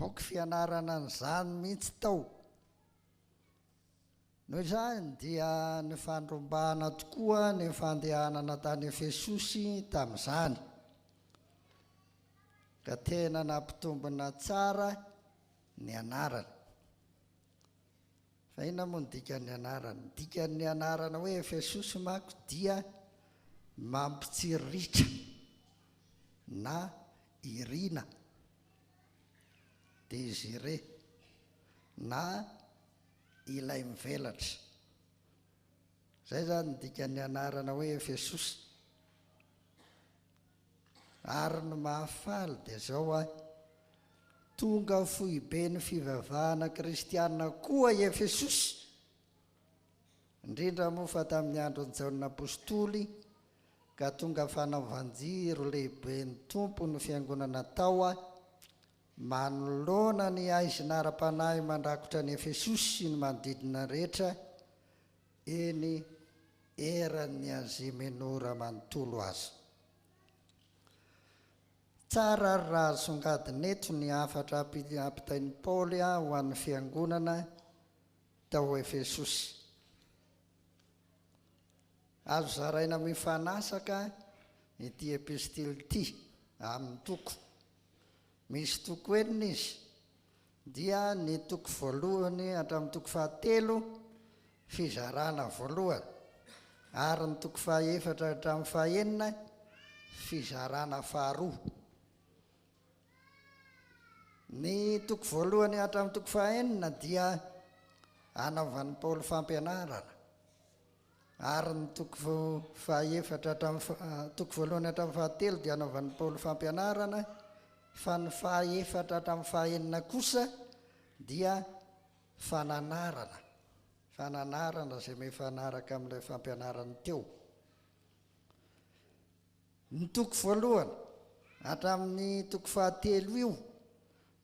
aoka fianarana n'izany mihitsy tao. Noho izany dia ny fandrombahana tokoa ny fandehanana tany Efesosy tamin'izany, ka tena nampitombona tsara ny anarana. Fa inona moa ny dikan'ny anarana? Dikan'ny anarana hoe Efesosy manko dia mampitsiriritra na irina, désiré na ilay mivelatra. Zay zany dikan'ny anarana hoe Efesosy. Ary ny mahafaly dia zao tonga foibe ny fivavahana kristianina koa i Efesosy, indrindra moa fa tamin'ny andron'i Jaona apôstôly, ka tonga fanaovanjiro lehibe ny tompo ny fiangonana tao manoloana ny aizina ara-panahy mandrakotra ny Efesosy sy ny manodidina rehetra eny eran'ny Azia Menora manontolo azy. Tsara ary raha songadina eto ny hafatra ampitain'i Paoly ho an'ny fiangonana tao Efesosy. Azo zaraina mifanasaka ity epistily ity amin'ny toko. Misy toko enina izy, dia ny toko voalohany hatramin'ny toko fahatelo fizarana voalohany, ary ny toko fahaefatra hatramin'ny fahaenina fizarana faharoa. Ny toko voalohany hatramin'ny toko fahaenina dia anaovan'i Paoly fampianarana, ary ny toko fahaefatra toko voalohany hatramin'ny fahatelo dia anaovan'i Paoly fampianarana, fa ny fahaefatra hatramin'ny fahaenina kosa dia fananarana izay mifanaraka amin'ilay fampianarana teo. Ny toko voalohany hatramin'ny toko fahatelo io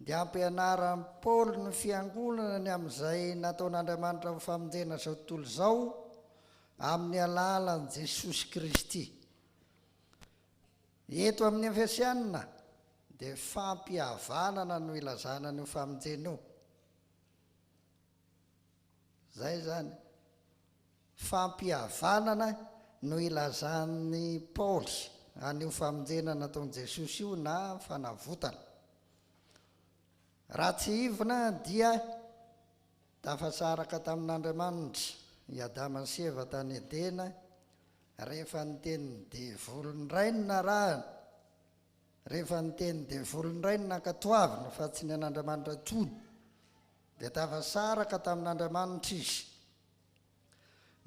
dia ampianaran'i Paoly ny fiangonana ny amin'izay nataon'Andriamanitra ny famonjena zao tontolo izao amin'ny alalan'i Jesosy Kristy. Eto amin'ny Efesianina dia fampihavanana no ilazana ny famonjena io. Zay zany, fampihavanana no ilazan'ny Paoly an'io famonjena nataon'i Jesosy io na fanavotana. Raha tsy ivona dia tafasaraka tamin'Andriamanitra i Adama sy Eva tany Edena, rehefa niteny devoly ndray ny narahana, rehefa niteny devoly ndray ny nankatoavina fa tsy ny an'Andriamanitra intsony, dia tafasaraka tamin'Andriamanitra izy.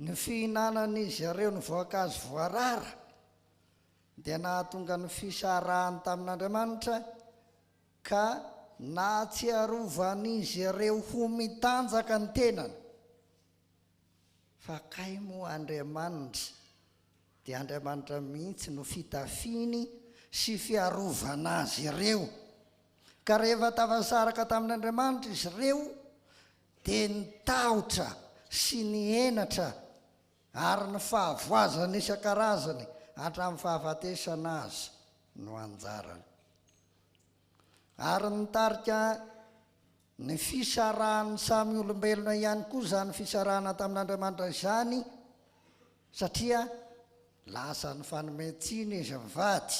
Ny fihinanan'izy ireo ny voankazo voarara dia nahatonga ny fisarahany tamin'Andriamanitra, ka nahatsiarovan'izy ireo ho mitanjaka ny tenany. Fa kay moa Andriamanitra dia Andriamanitra mihitsy no fitafiny sy fiarovana azy ireo, ka rehefa tafasaraka tamin'Andriamanitra izy ireo dia nitahotra sy nihenatra, ary ny fahavoazana isan-karazany hatramin'ny fahafatesana azy no anjarany. Ary nitarika ny fisarahany samy olombelona ihany koa izany fisarahana tamin'Andriamanitra izany, satria lasa ny fanometsina izy mivady.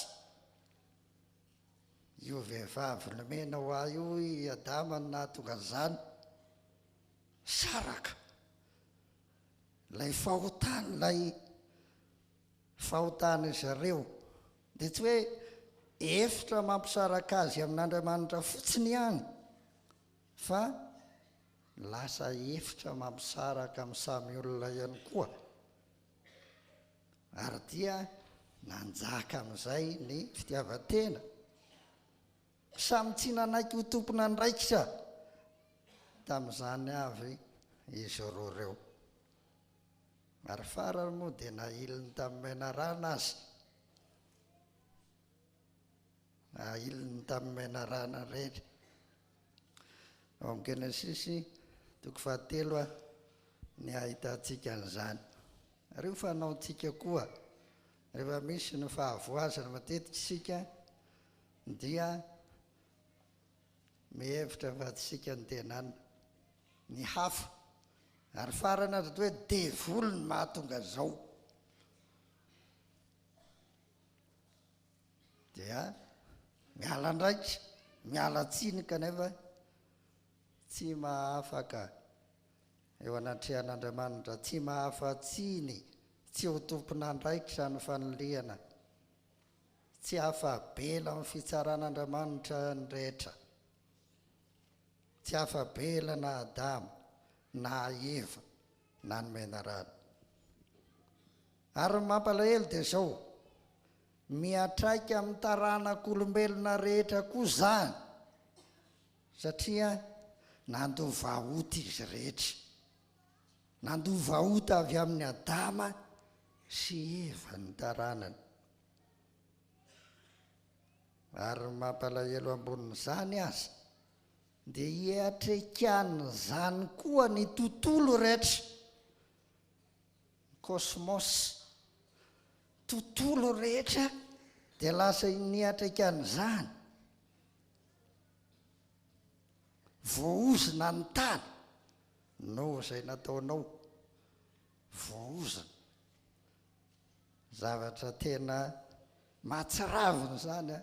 Io vehivavy nomena ho ahy io i Adama no nahatonga an'izany, saraka lay fahotana izy ireo, dia tsy hoe efitra mampisaraka azy amin'Andriamanitra fotsiny ihany, fa lasa efitra mampisaraka amin'ny samy olona ihany koa. Ary dia nanjaka amin'izay ny fitiavan-tena, samy tsy nanaiky ho tompona ndraikitra tamin'izany avy izy roa ireo. Ary farany moa dia nahiliny tamin'ny menarana azy, nahiliny tamin'ny menarana rehetra. Ao amin'ny Genesisy toko fahatelo ny ahitantsika an'izany. Ary io fanaontsika koa rehefa misy ny fahavoazana matetika isika dia mihevitra fa tsika ny tenana ny hafa ary farana azy hoe devolo ny mahatonga zao dia miala ndraiky miala tsiny kanefa tsy mahafaka eo anatrehan'Andriamanitra tsy mahafatsiny tsy ho tomponandraikitra ny fanoliana tsy afabela amin'ny fitsaran'Andriamanitra ny rehetra tsy afabela na Adama na Eva na ny menarana ary mampalahelo dia zao miatraika amin'ny taranak'olombelona rehetra koa zany satria nandoa vahoata izy rehetra nandoa vahoata avy amin'ny Adama sy Eva ny taranany ary mampalahelo ambonin'izany aza dia hiatrekan'ny zany koa ny tontolo rehetra kosmos tontolo rehetra dia lasa niatrekan'izany voaozina ny tany no izay nataonao voaozina zavatra tena mahatsiravina zany a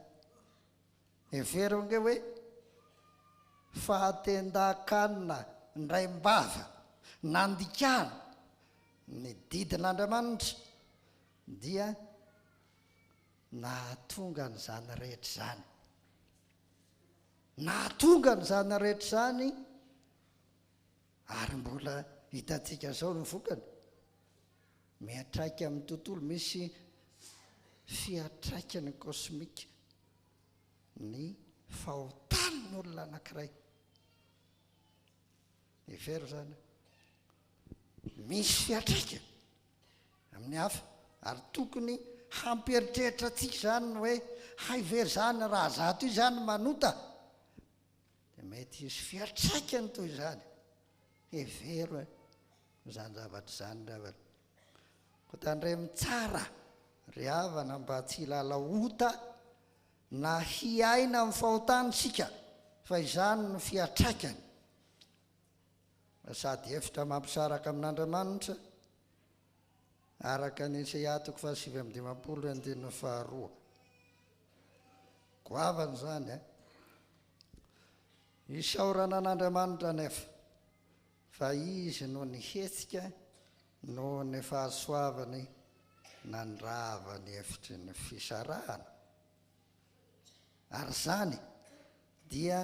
everonge hoe fahatendan-kanina ndraimbava nandikana ny didin'Andriamanitra dia nahatonga n'izany rehetra zany nahatonga n'izany rehetra zany ary mbola hitantsika zao ny vokany miatraika amin'ny tontolo misy fiatraikany kosmika ny fahotan'ny olona anankiray every zany misy fiatraika amin'ny hafa ary tokony hampieritreritra tsika zany hoe haivery zany raha zato io zany manota dia mety hisy fiatraikany toy zany every zany zavatra zany ravana ko tandremy tsara ry havana mba tsy hilala ota na hiaina amin'ny fahotanitsika fa izany no fiatraikany sady efitra mampisaraka amin'Andriamanitra araka ny Isaia 8:5-2 goavana zany isaorana an'Andriamanitra nefa fa izy no ny hetsika no ny fahasoavany nandravany efitry ny fisarahana ary zany dia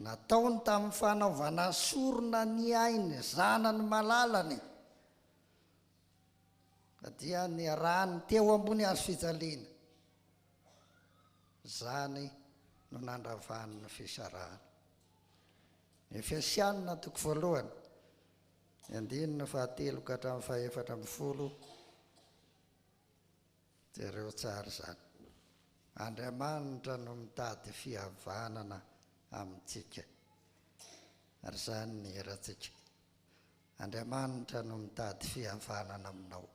nataony tamin'ny fanaovana sorona ny ainy zanany malalany dia ny rany teo ambony azo fijaliana zany no nandravany ny fisarahana Efesianina 1:3-7 jereo tsara zany Andriamanitra no mitady fihavanana amintsika ary zany ny heratsika Andriamanitra no mitady fihavanana aminao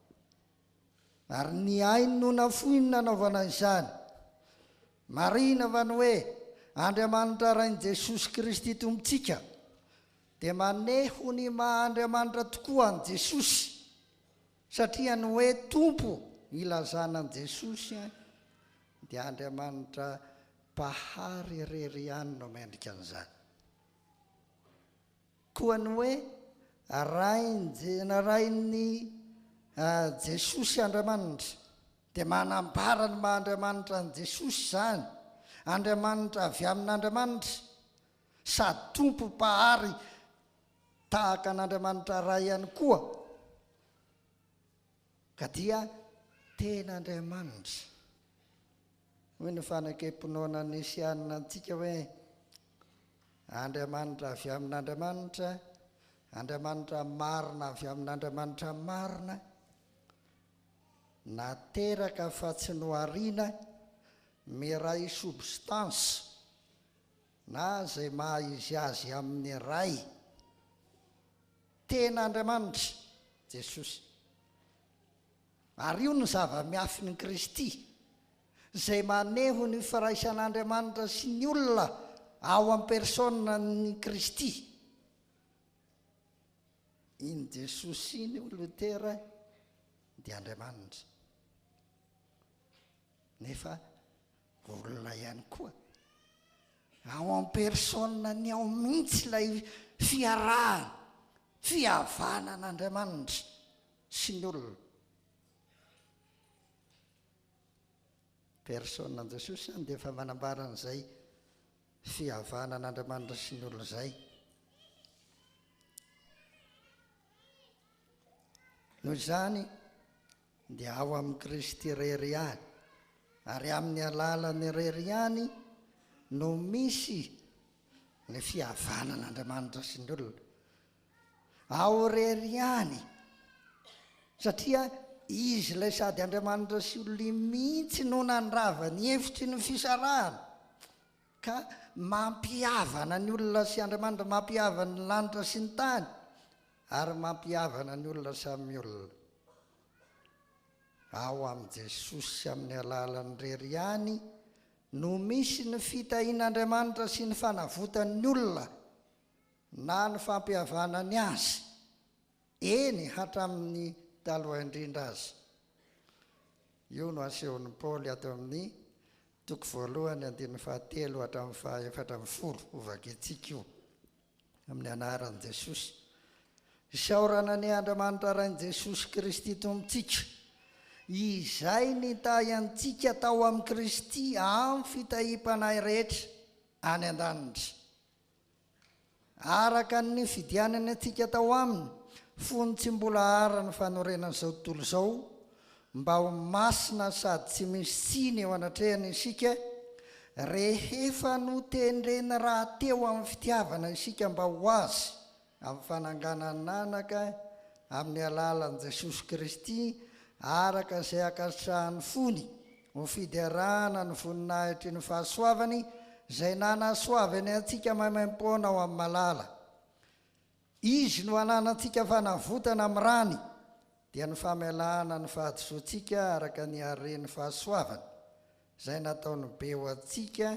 ary ny ainy no nafoiny nanaovana izany marina va ny hoe Andriamanitra rain'i Jesosy Kristy tompontsika dia maneho ny maha-Andriamanitra tokoa an' Jesosy satria ny hoe tompo ilazana an' Jesosy dia Andriamanitra pahary irery ihany no mendrika an'izany koa ny hoe rain'ny Jesosy Andriamanitra dia manambara ny maha-Andriamanitra an' Jesosy zany Andriamanitra avy amin'Andriamanitra sady tompo pahary tahaka an'Andriamanitra ray ihany koa ka dia tena Andriamanitra hoy ny fanakemponoana nisy anina antsika hoe Andriamanitra avy amin'Andriamanitra Andriamanitra marina avy amin'Andriamanitra marina nateraka fa tsy nohariana miray substance na zay maha izy azy amin'ny ray tena Andriamanitra Jesosy ary io ny zava-miafiny Kristy zay maneho ny firaisan'Andriamanitra sy ny olona ao amin'ny persona ny Kristy. Iny Jesosy iny Lutera dia Andriamanitra. Nefa olona ihany koa ao amin'ny persona ny ao mihitsy ilay fiarahana, fihavanan'Andriamanitra sy ny olona. Persona n' Jesosy zany dia efa manambaran'izay fihavanan'Andriamanitra sy ny olona izay. Noho izany dia ao amin'ny Kristy irery ihany, ary amin'ny alalan'ny irery ihany no misy ny fihavanan'Andriamanitra sy ny olona. Ao irery ihany, satria izy ilay sady Andriamanitra sy olona mihitsy no nandrava ny hevitry ny fisarahana, ka mampihavana ny olona sy Andriamanitra, mampihavana ny lanitra sy ny tany, ary mampihavana ny olona samy olona. Ao amin'ny Jesosy sy amin'ny alalan'ny irery ihany no misy ny fitahian'Andriamanitra sy ny fanavotany olona, na ny fampihavanany azy, eny hatramin'ny taloha indrindra azy. Io no asehon'ny Paoly ato amin'ny toko 1:7 hatramin'ny 4:10 ovakitsika io, amin'ny anaran'i Jesosy. Isaorana ny Andriamanitra rain'i Jesosy Kristy Tompontsika, izay nitahy antsika tao amin'ny Kristy amin'ny fitahim-panahy rehetra any an-danitra, araka ny fidianany antsika tao aminy, fony tsy mbola ara ny fanorenan'izao tontolo izao, mba ho masina sady tsy misy tsiny eo anatrehana isika, rehefa notendreny raha teo amin'ny fitiavana isika mba ho azy amin'ny fananganany nanaka amin'ny alalan'i Jesosy Kristy, araka izay akasitrahany fony ho fiderahana ny voninahitry ny fahasoavany izay nanasoavany antsika maimaim-poana ao amin'ny malala. Izy no ananantsika fanavotana amin'ny rany, dia ny famelahana ny fahadisoantsika araka ny hareny fahasoavany izay nataony be ho antsika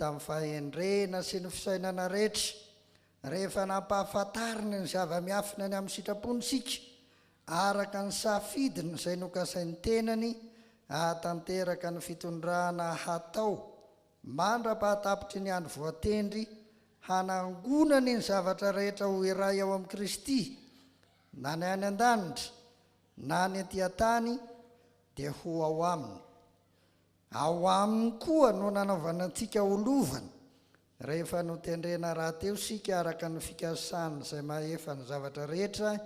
tamin'ny fahendrena sy ny fisainana rehetra, rehefa nampahafantariny ny zava-miafina ny amin'ny sitrapony sika, araka ny safidiny izay nokasain'ny tenany, ahatanteraka ny fitondrana hatao mandra-pahatapitry ny andro voatendry, hanangonany ny zavatra rehetra ho iray ao amin'ny Kristy, na ny any an-danitra na ny aty an-tany, dia ho ao aminy. Ao aminy koa no nanaovana antsika holovany, rehefa notendrena raha teo sika araka ny fikasany izay mahefa ny zavatra rehetra,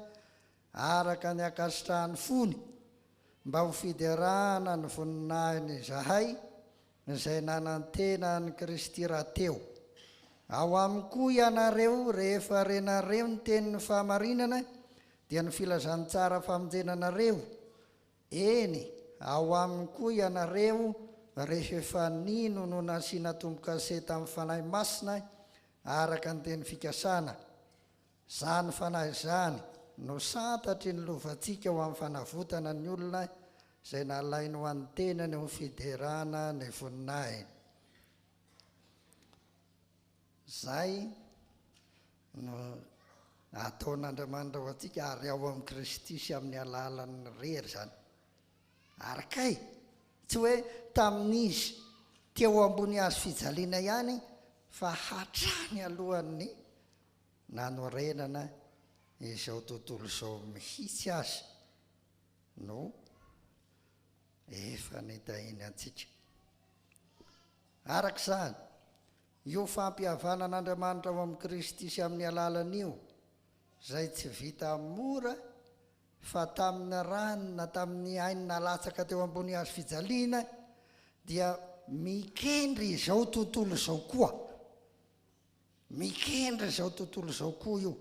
araka ny akasitrahany fony, mba ho fiderahana ny voninahiny zahay izay nanantena ny Kristy raha teo. Ao aminy koa ianareo rehefa renareo ny tenin'ny fahamarinana, dia ny filazan'ny tsara famonjenanareo. Eny, ao aminy koa ianareo rehefa nino no nasiana tombo-kase tamin'ny fanahy masina araka ny teny fikasana. Zany fanahy izany no santatry ny lovantsika ho amin'ny fanavotana ny olona izay nalainy ho an'ny tenany ho fiderana ny voninahiny. Zay no ataon'Andriamanitra ho antsika, ary ao amin'ny Kristy sy amin'ny alalan'ny rery zany. Arakay, tsy hoe tamin'izy teo ambony hazo fijaliana ihany, fa hatrany alohan'ny nanorenana izao tontolo izao mihitsy azy no efa nitahiny antsika. Arak'izany, io fampihavanan'Andriamanitra ao amin'ny Kristy sy amin'ny alalan'io, izay tsy vita mora, fa tamin'ny rany na tamin'ny ainy nalatsaka teo ambony hazo fijaliana, dia mikendry izao tontolo izao koa. Mikendry izao tontolo izao koa io.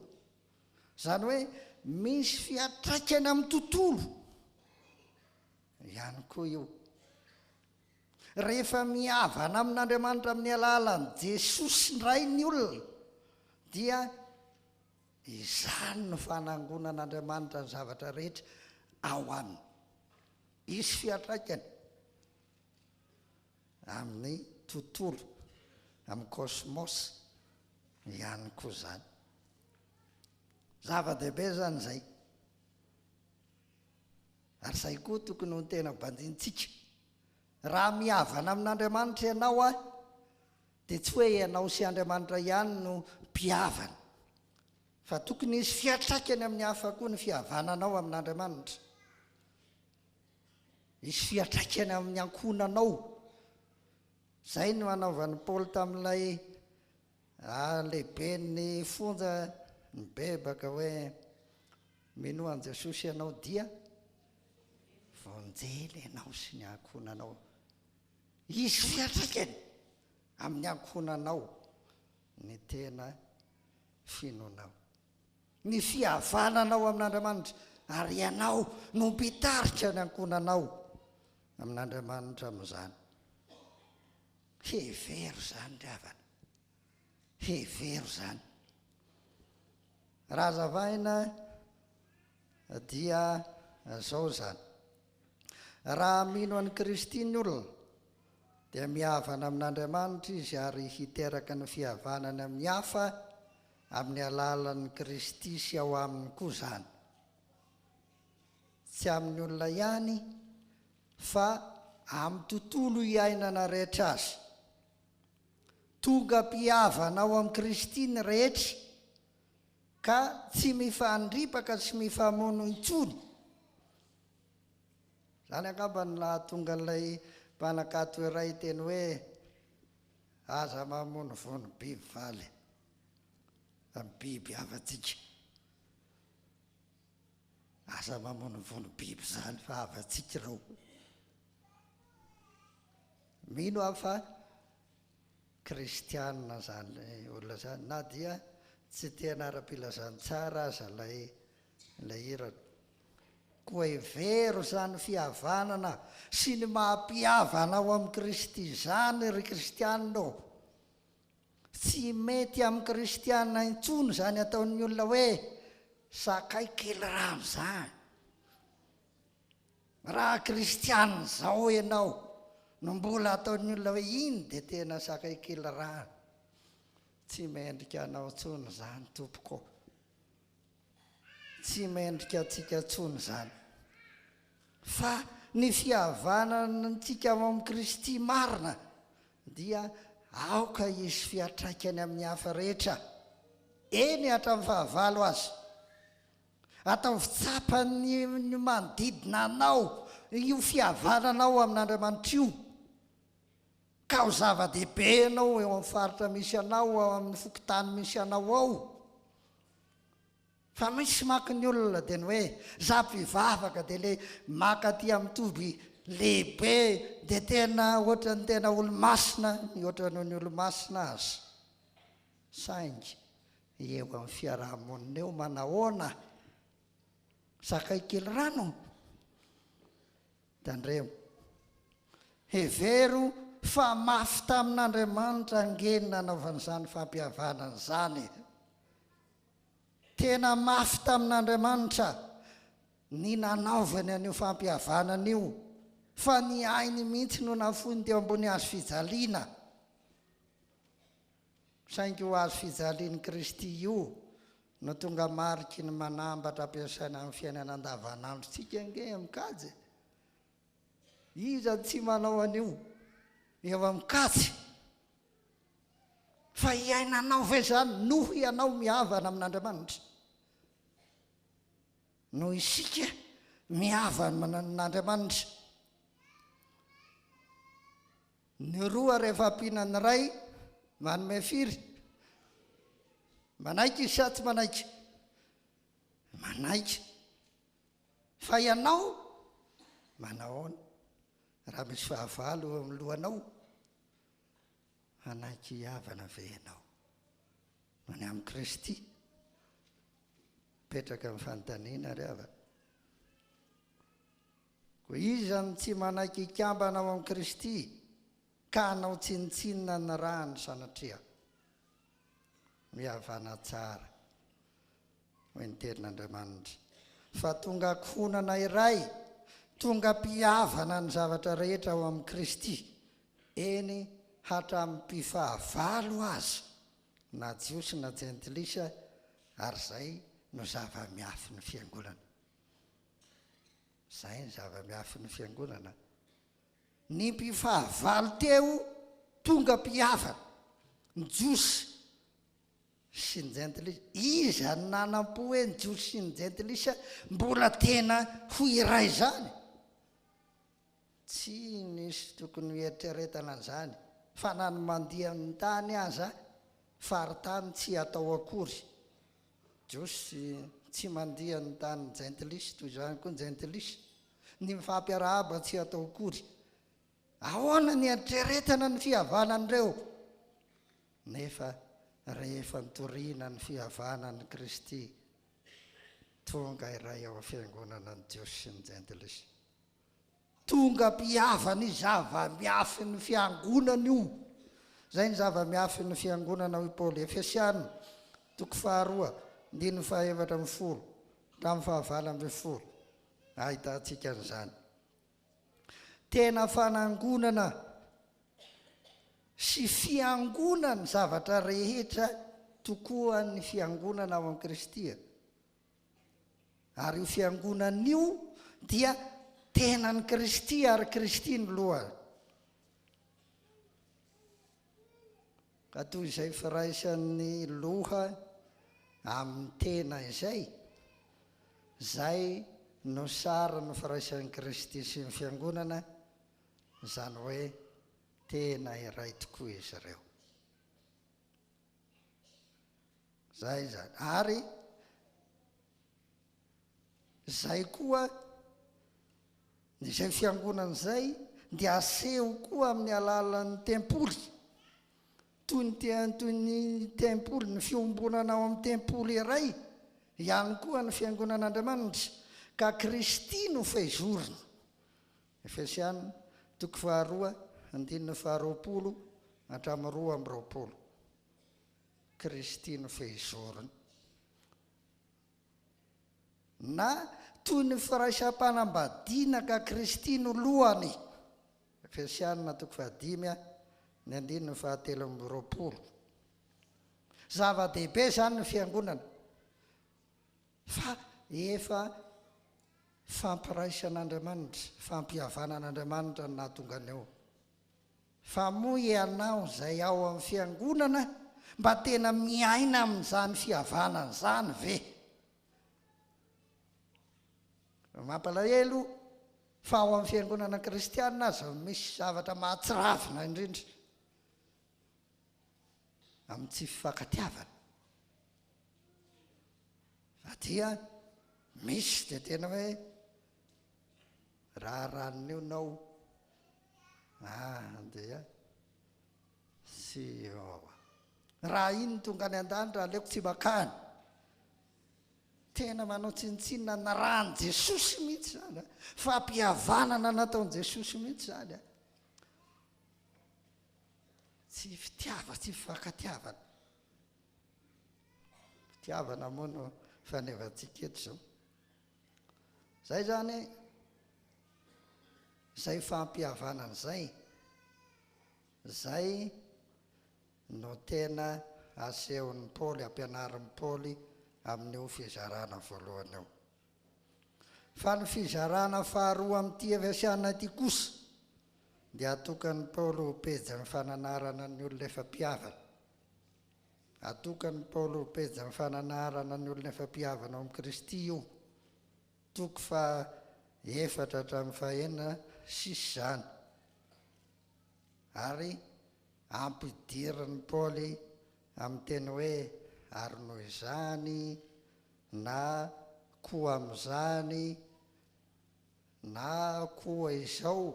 Zany hoe misy fiatraikany amin'ny tontolo ihany koa io. Rehefa mihavana amin'Andriamanitra amin'ny alalan'i Jesosy ndray ny olona, dia izany no fanangonan'Andriamanitra ny zavatra rehetra ao aminy. Isy fiatraikany amin'ny tontolo amin'ny kosmos ihany koa zany. Zava-dehibe zany zay, ary zay koa tokony ho tena bandintsika. Raha mihavana amin'Andriamanitra ianao a, dia tsy hoe ianao sy Andriamanitra ihany no mpihavana, fa tokony isy fiatraikany amin'ny hafa koa ny fihavananao amin'Andriamanitra. Isy fiatraikany amin'ny ankonanao. Zay no anaovan'ny Paoly tamin'ilay lehibe ny fonja ny bebaka hoe mino an' Jesosy ianao dia vonjely ianao sy ny ankonanao. Isy fiatraikany amin'ny ankonanao ny tena finonao, ny fihavananao amin'Andriamanitra, ary ianao no mpitarika ny ankonanao amin'Andriamanitra amin'izany. Hevero zany ry havana, hevero zany. Raha zavaina dia zao zany: raha mino an'i Kristy ny olona dia mihavana amin'Andriamanitra izy, ary hiteraka ny fihavanany amin'ny hafa amin'ny alalan'i Kristy sy ao aminy koa zany. Tsy amin'ny olona ihany, fa amin'ny tontolo iainana rehetra azy. Tonga mpihavana ao amin'i Kristy ny rehetra, ka tsy mifandripaka sy mifamono intsony. Zany angamba ny lahatonga an'ilay mpanakato iray teny hoe aza mamono vono biby valy, amin'ny biby havantsika. Aza mamono vono biby zany fa havantsika reo. Mino aho fa kristianina zany olona zany, na dia tsy tena ara-pilazany tsara aza ilay irany. Koa hevero zany fihavanana sy ny mahampihavana ao amin'i Kristy zany ry kristianina. Tsy mety amin'ny kristianina intsony zany ataon'ny olona hoe sakay kely rano zany. Raha kristianina zao ianao no mbola ataon'ny olona hoe iny dia tena sakay kely rano, tsy mendrika anao intsony zany tompoko, tsy mendrika antsika intsony zany. Fa ny fihavanantsika ao amin'i Kristy marina dia aoka isy fiatraikany amin'ny hafa rehetra. Eny hatramin'ny fahavalo azy, atao fitsapany ny manodidina anao io fihavananao amin'Andriamanitra io, ka ho zava-dehibe ianao eo amin'ny faritra misy anao, ao amin'ny fokontany misy anao ao. Fa misy maka ny olona dia ny hoe za mpivavaka dia le makaty amin'ny toby lehibe dia tena ohatran'ny tena olo-masina, ny ohatran'ny ny olo-masina azy. Saingy eo amin'ny fiarahamonina eo manahoana sakay kely rano. Tandremo, hevero fa mafy tamin'Andriamanitra angeny nanaovan'izany fampihavanana zany. Tena mafy tamin'Andriamanitra ny nanaovany an'io fampihavanana io, fa ny ainy mihitsy no nafony teo ambony hazo fijaliana. Saingy ho azo fijalian'i Kristy io no tonga mariky ny manambatra ampiasaina amin'ny fiainana andavanandro tsika ange mikajy. Iza tsy manao an'io eo amin'ny kajy? Fa iainanao ve zany noho ianao mihavana amin'Andriamanitra? No isika mihavana amin'Andriamanitra. Ny roa rehefa ampiana ray manome firy, manaika izy sa tsy manaika? Manaika. Fa ianao manahoana? Raha misy fahavalo eo amin'ny lohanao, manaiky hihavana ve ianao? Any amin'ny Kristy petraka amin'ny fanontaniana ry havana. Koa iza no tsy manaiky hikambana ao amin'i Kristy ka hanao tsinitsinina ny rahany sanatria? Mihavana tsara hoy ny tenin'Andriamanitra. Fa tonga akohonana iray, tonga mpihavana ny zavatra rehetra ao amin'i Kristy. Eny hatramin'nypifahavalo azy na jiosy na jentilisa ary zay no zava-miafy ny fiangonana. Zay ny zava-miafy ny fiangonana. Ny mpifahavalo teo tonga mpihavana ny jiosy sy ny jentilisa. Iza ny nanam-po hoe ny jiosy sy ny jentilisa mbola tena ho iray zany? Tsy nisy tokony hoeritreretana an'izany fa na ny mandeha amin'ny tany aza faritany tsy atao akory. Jiosy tsy mandeha ny tany jentilisa toy izany koa ny jentilisa. Ny mifampiarahaba tsy atao akory. Ahoana ny eritreretana ny fihavanan'ireo? Nefa rehefa nitoriana ny fihavanan'i Kristy tonga iray ao fiangonana ny jiosy sy ny jentilisa. Tonga mpihavana ny zava-miafy ny fiangonana io. Zay ny zava-miafy ny fiangonana hoy Paoly. Efesiana 2:7-10 tamin'ny 20 ahitantsika an'izany. Tena fanangonana sy fiangonana zavatra rehetra tokoa ny fiangonana ao amin'ny Kristy. Ary io fiangonana io dia tena ny Kristy ary Kristy ny loha. Ka toy izay firaisan'ny loha amin'ny tena izay, zay no sara no firaisan'ny Kristy sy ny fiangonana, zany hoe tena iray tokoa izy ireo. Zay zany. Ary zay koa izay fiangonana izay dia aseho koa amin'ny alalan'ny tempoly. Toy ny tempoly, ny fiombonana ao amin'ny tempoly iray ihany koa ny fiangonan'Andriamanitra, ka Kristy no fehizoriny. Efesiana 2:20-20. Kristy no fehizoriny. Na toy ny firaisam-panambadiana ka Kristy no lohany. Efesiana 5:17. Zava-dehibe zany ny fiangonana. Fa efa fampiraisan'Andriamanitra, fampihavanan'Andriamanitra no nahatonga an'io. Fa moa ianao zay ao amin'ny fiangonana mba tena miaina amin'izany fihavanana zany ve? Mampalahelo fa ao amin'ny fiangonana kristianina aza misy zavatra mahatsiravina indrindra amin'ny tsy fifankatiavana. Fa dia misy dia tena hoe raha ranon'io nao dia sy raha iny tonga any an-danitra aleoko tsy bakany. Tena manao tsinitsinina na rahan'i Jesosy mihitsy zany, fampihavanana nataon'i Jesosy mihitsy zany. Tsy fitiava, tsy fifankatiavana. Fitiavana moa no fanevantsika eto zao. Zay zany, zay fampihavanana zay no tena asehon'ny Paoly, ampianarin'ny Paoly amin'io fizarana voalohany eo. Fa ny fizarana faharoa amin'ity Efesiana ity kosa dia atokan'ny Paoly ho pejy ny fananarana ny olona efa mpihavana. Atokan'ny Paoly ho pejy ny fananarana ny olona efa mpihavana ao amin'ny Kristy io. Toko fa 4:4 sisy zany. Ary ampidirin'ny Paoly amin'ny teny hoe ary noho izany na koa amin'izany na koa izao.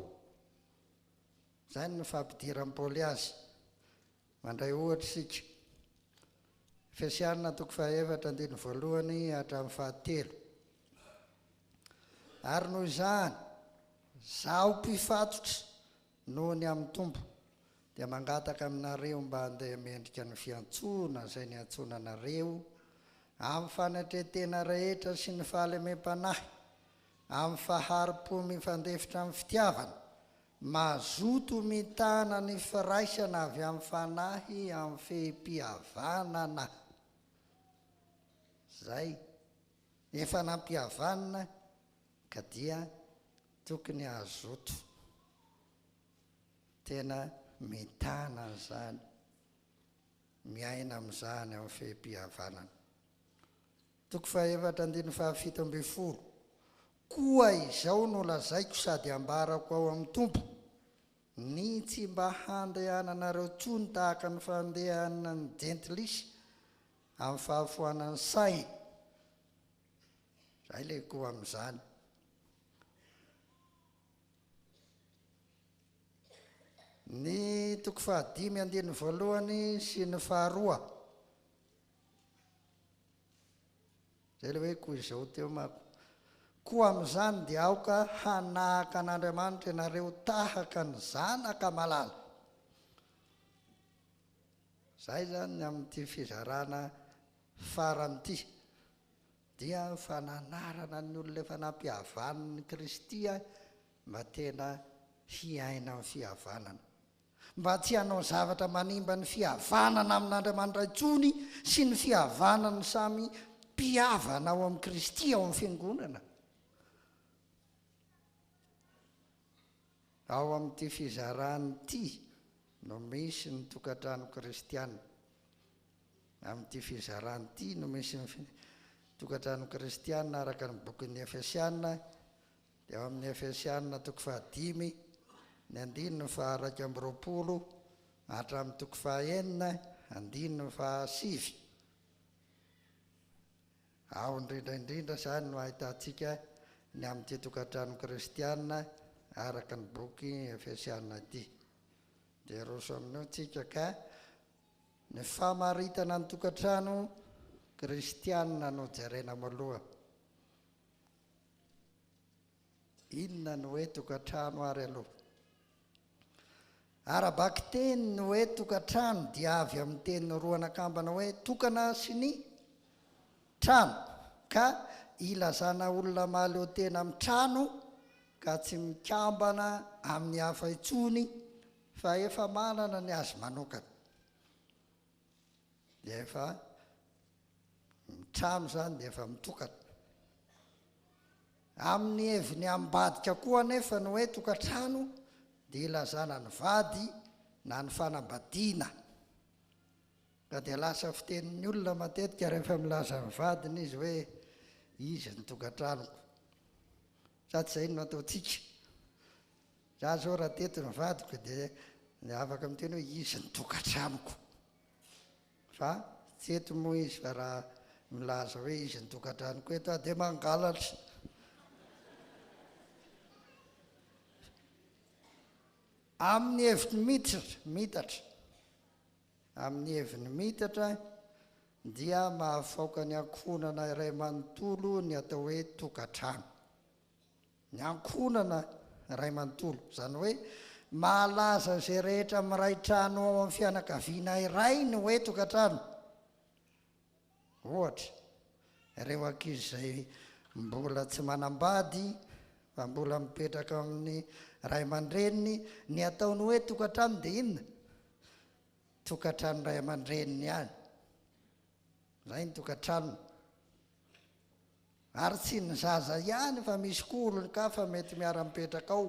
Zany no fampidiran'ny Paoly azy. Mandray ohatra isika. Efesiana 4:1-7. Ary noho izany, zaho mpifatotra noho ny amin'ny tompo dia mangataka aminareo mba handeha mendrika ny fiantsoana izay niantsonanareo amin'ny fanatretena rehetra sy ny fahalemem-panahy, amin'ny faharipo mifandefitra amin'ny fitiavana mazoto mitana ny firaisana avy amin'ny fanahy amin'ny fehim-pihavanana zay efa nampihavanana ka dia tokony azoto tena mitana zany miaina amin'izany amin'ny fehim-pihavanana. Toko fahaefatra andiny fahafito ambin'ny folo koa izao no lazaiko sady ambarako ao amin'ny tompo ny tsy mba handehananareo tsony tahaka ny fandehanana ny jentilisy amin'ny fahafoanany sainy zay le koa amin'izany. Ny toko fahadimy andiny voalohany sy ny faharoa zay le hoe koa izao teo mako koa amin'izany dia aoka hanahaka an'Andriamanitra ianareo tahaka ny zanaka malala. Zay zany amin'ity fizarana faran'ity dia fananarana ny olona efa nampihavanany Kristy mba tena hiaina amin'ny fihavanana, mba tsy hanao zavatra manimba ny fihavanana amin'Andriamanitra intsony sy ny fihavanany samy mpihavana ao amin'ny Kristy ao amin'ny fiangonana. Ao amin'ity fizaranyity no misy ny tokantrano kristianina. Amin'ity fizaranyity no misy ny tokantrano kristianina araka ny bokin'ny Efesianina dia ao amin'ny Efesianina toko fahadimy ny andininy faharaiky amby roapolo hatramin'ny toko fahaenina andininy fahasivy. Ao indrindraindrindra zany no ahitantsika ny amin'ity tokantrano kristianina araka ny boky Efesianina ity. Dia roso amin'io tsika ka ny famaritana ny tokantrano kristianina no jerena maloha. Inona no hoe tokantrano ary aloha? Arabaky teny no hoe tokantrano dia avy amin'ny teny roa anakambana hoe tokana sy ny trano, ka ilazana olona mahaleo tena amin'ny trano ka tsy mikambana amin'ny hafa intsony fa efa manana ny azy manokana. Dia efa trano zany dia efa mitokana. Amin'ny heviny ambadika koa nefa no hoe tokantrano dia ilazana ny vady na ny fanambadiana. Ka dia lasa fitenin'ny olona matetika rehefa milaza ny vadiny izy hoe izy ny tokantranoko, sady zay no ataontsika. Za zao raha teto ny vadiko dia afaka miteny hoe izy ny tokantranoko, fa tsy eto moa izy fa raha milaza hoe izy ny tokantranoko eto dia mangalatra. Amin'ny heviny mitatra amin'ny heviny mitatra dia mahafaoka ny ankonana iray manontolo ny atao hoe tokantrano. Ny ankonana iray manontolo zany hoe mahalaza zay rehetra miray trano ao amin'ny fianakaviana iray no hoe tokantrano. Ohatra ireo ankizy zay mbola tsy manambady fa mbola mipetraka amin'ny ray aman-dreniny, ny ataony hoe tokantrano dia inona? Tokantrano ray aman-dreniny ihany. Zay ny tokantrano. Ary tsy ny zaza ihany fa misy koa olon-kafa mety miara-mipetraka ao,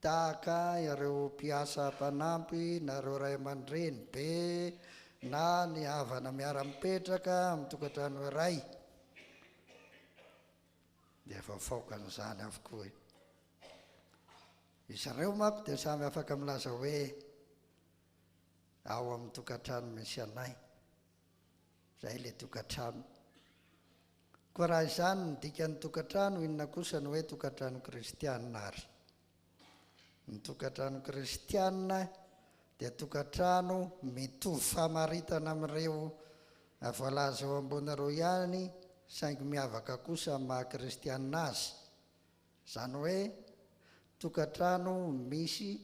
tahaka ireo mpiasa mpanampy na ireo ray aman-dreny be na ny havana miara-mipetraka amin'ny tokantrano iray. Dia efa faokan'izany avokoa. Izy ireo manko dia samy afaka milaza hoe ao amin'ny tokantrano misy anay, zay le tokantrano. Koa raha izany ny dikan'ny tokantrano, inona kosa no hoe tokantrano kristianina ary? Ny tokantrano kristianina dia tokantrano mitovy famaritana amin'ireo voalaza eo ambonireo ihany, saingy miavaka kosa amin'ny maha-kristianina azy. Zany hoe tokantrano misy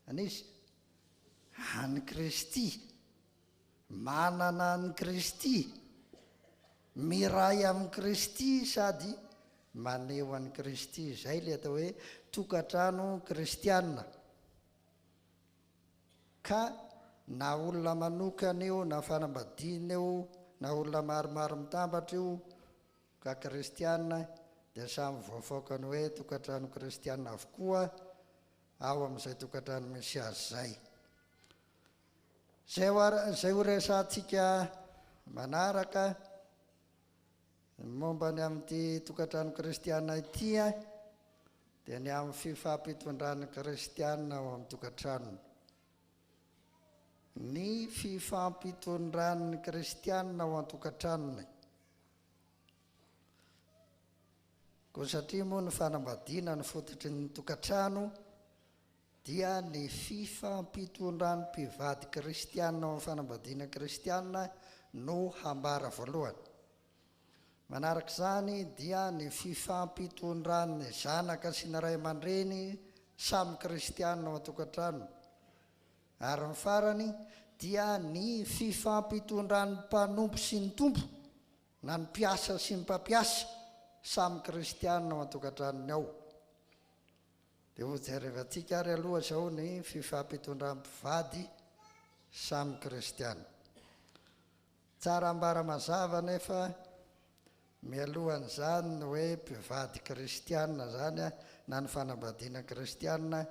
anisy any Kristy, manana any Kristy, miray amin'ny Kristy sady maneho an'i Kristy. Izay le atao hoe tokantrano kristianina. Ka na olona manokana eo na fanambadiana eo na olona maromaro mitambatra io ka kristianina dia samy voafaokany hoe tokantrano kristianina avokoa ao amin'izay tokantrano misy azy zay. Zay ho resantsika manaraka momba ny amin'ity tokantrano kristianina ity dia ny amin'ny fifampitondran'ny kristianina ao amin'ny tokantranony. Ny fifampitondran'ny kristianina ao an-tokantranony. Koa satria moa ny fanambadiana ny fototry ny tokantrano dia ny fifampitondran'ny mpivady kristianina ao amin'ny fanambadiana kristianina no hambara voalohany. Manaraka izany dia ny fifampitondran'ny zanaka sy ny ray aman-dreny samy kristianina ao an-tokantrano. Ary ny farany dia ny fifampitondran'ny mpanompo sy ny tompo na ny mpiasa sy ny mpampiasa samy kristianina ao an-tokantranony ao. Dia ho jerevantsika ary aloha zao ny fifampitondran'ny mpivady samy kristianina. Tsara ambara mazava nefa mialohan'izany ny hoe mpivady kristianina zany na ny fanambadiana kristianina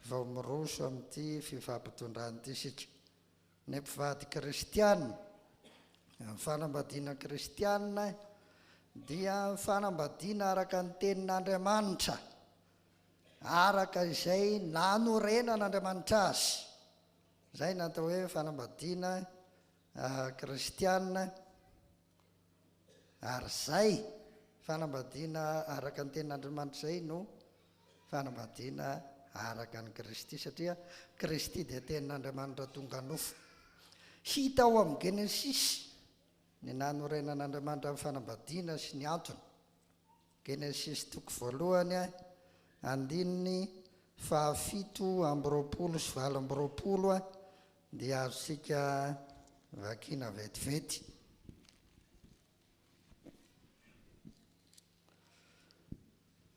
vao miroso amin'ity fifampitondran'ity isika. Ny mpivady kristianina, ny fanambadiana kristianina dia fanambadiana araka ny tenin'Andriamanitra, araka izay nanorena n'Andriamanitra azy. Izay natao hoe fanambadiana kristianina. Ary izay fanambadiana araka ny tenin'Andriamanitra izay no fanambadiana araka ny Kristy, satria Kristy dia tenin'Andriamanitra tonga nofo. Hita ao amin'ny Genesisy ny nanorenan'Andriamanitra amin'ny fanambadiana sy ny antony. Genesisy 1:7-20 dia azosika vakiana vetivety.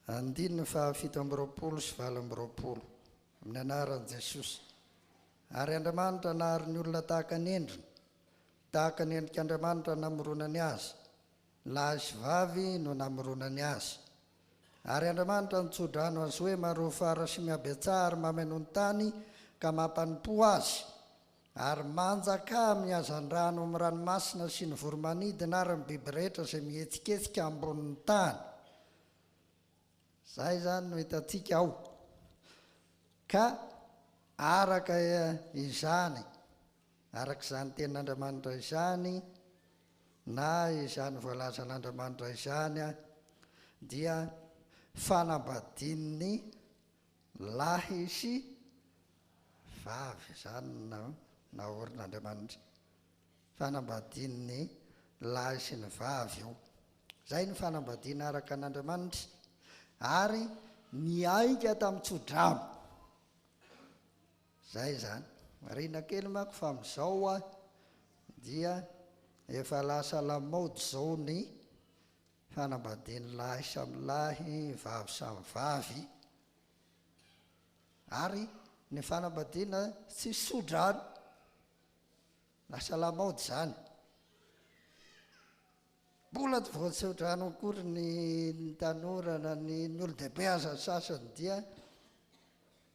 Andininy 7:20 amin'ny anaran'i Jesosy. Ary Andriamanitra nahary ny olona tahaka ny endriny, tahaka ny endrik'Andriamanitra namoronany azy, lahy sy vavy no namoronany azy. Ary Andriamanitra nitsodrano azy hoe marofara sy miabetsahara ary mameno ny tany ka mampanimpo azy, ary manjaka amin'ny hazan-drano amin'ny ranomasina sy ny voromanidina ary ny biby rehetra izay mihetsiketsika ambonin'ny tany. Zay zany no hitantsika ao. Ka araka izany, araka izany tenin'Andriamanitra izany na izany voalazan'Andriamanitra izany dia fanambadian'ny lahy sy vavy izany naorin'Andriamanitra. Fanambadian'ny lahy sy ny vavy io. Zay ny fanambadiana araka n'Andriamanitra. Ary niainga tamin'ny tsodrano. Zay zany. Marina kely manko fa amin'izao dia efa lasa lamaody zao ny fanambadian'ny lahy samy lahy, vavy samy vavy. Ary ny fanambadiana tsy sodrano, lasa lamaody zany. Mbola tsy voatsodrano akory ny tanora na ny olo-dehibe aza sasany dia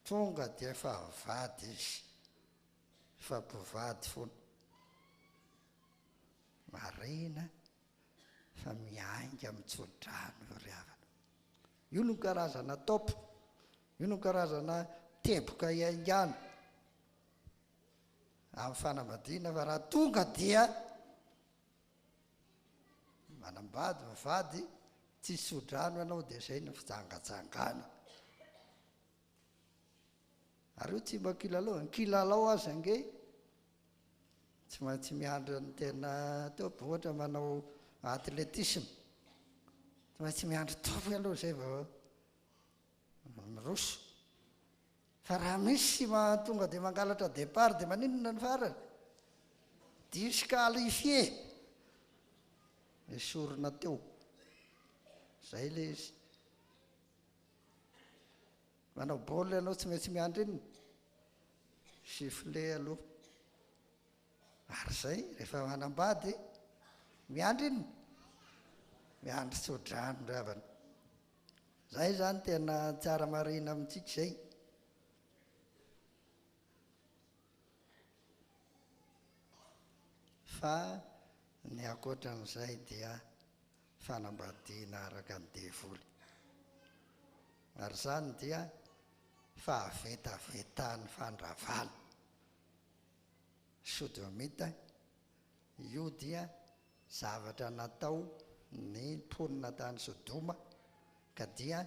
tonga dia efa vady izy, efa mpivady foana. Marina fa miainga mitsodrano io ry havana. Io no karazana taopo, io no karazana teboka iaingana amin'ny fanambadiana. Fa raha tonga dia manambady mivady tsy sodrano ianao dia izay ny fijangajangana. Ary io tsy mba kilalao, ny kilalao aza ange tsy maintsy miandry ny tena topo. Ohatra manao atletisme, tsy maintsy miandry topo aloha izay vao miroso. Fa raha misy tonga dia mangalatra départ dia maninona ny farany? Disqualifié, esorina teo. Zay le izy. manao baolina ianao tsy maintsy miandry iny sifflet aloha ary zay rehefa manambady miandry iny miandry tsodrano ry havana zay zany tena tsara marina amintsika zay fa ny akoatran'izay dia fanambadiana araka ny devoly ary zany dia fahavetavetahan'ny fandravana sodomita io dia zavatra natao ny mponina tany Sodoma ka dia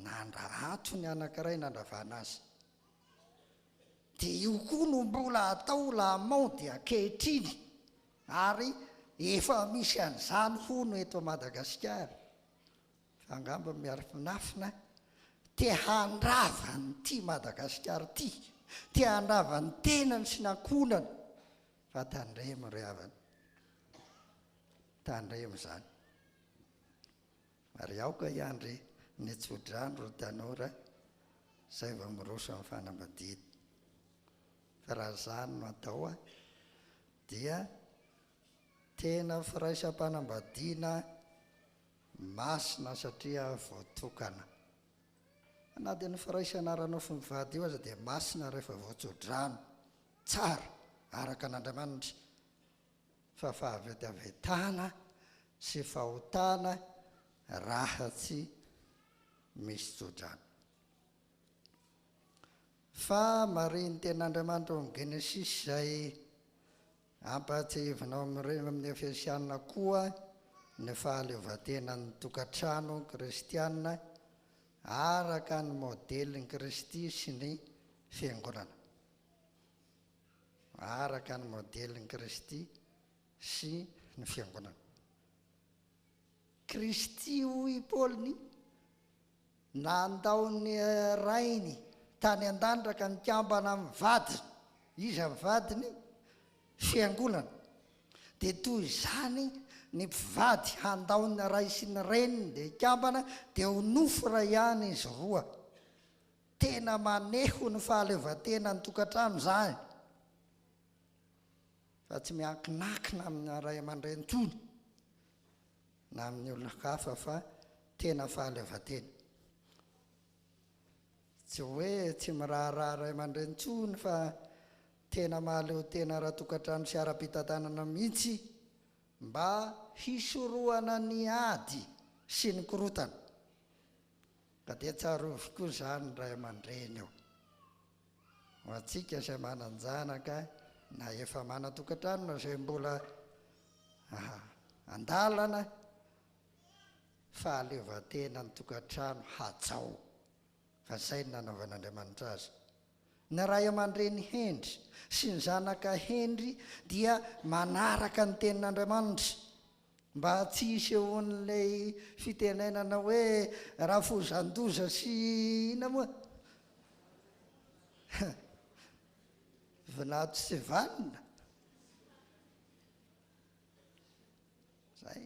nandrahato ny anankiray nandravana azy dia io koa no mbola atao lamao dia kehitriny ary efa misy an'izany hono eto Madagasikara fa angamba miari-pinafina te handravany ty Madagasikara ty te handravany tenany sy nakonany fa tandremo ry havana tandremo zany ary aoka iandry ny tsodrano ro tanora zay vao miroso amin'ny fanambadiana fa raha zany no atao dia tena firaisam-panambadiana masina satria voatokana anatin'ny firaisana ranofy mivady io aza dia masina rehefa voatsodrano tsara araka an'Andriamanitra fa fahavetavetaana sy fahotana raha tsy misy tsodrano fa mariny ten'Andriamanitra amin'ny Genesis zay ampatsiavinao amin'ny Efesiana koa ny fahaleovantenan'ny tokantrano kristiana araka ny modeliny Kristy sy ny fiangonana araka ny modeliny Kristy sy ny fiangonana Kristy hoy Paoliny nandaony rainy tany an-danitra ka nikambana amin'ny vadiny izy amin'ny vadiny fiangonana dia toy izany ny mpivady handaony ray sy ny reniny dia ikambana dia ho nofo ray ihany izy roa tena maneho ny fahaleovantena ny tokantrano zany fa tsy miankinakina amin'ny ray aman-drenitsony na amin'ny olon-kafa fa tena fahaleovantena tsy hoe tsy miraharaha ray aman-drenitsony fa tena mahaleo tena raha tokantrano sy ara-pitantanana mihitsy mba hisorohana ny ady sy ny korotana ka dia tsarovy koa zany ray aman-dreny eo ho atsika izay manan-janaka na efa mana-tokantrano na izay mbola andalana fahaleovantena ny tokantrano hatsao fa zay ny nanaovan'Andriamanitra azy ny ray aman-dreny Hendry sy ny zanaka Hendry dia manaraka ny tenin'Andriamanitra mba tsy isehon'ilay fitenenana hoe rafozandoza sy ina moa vinato sy vanina zay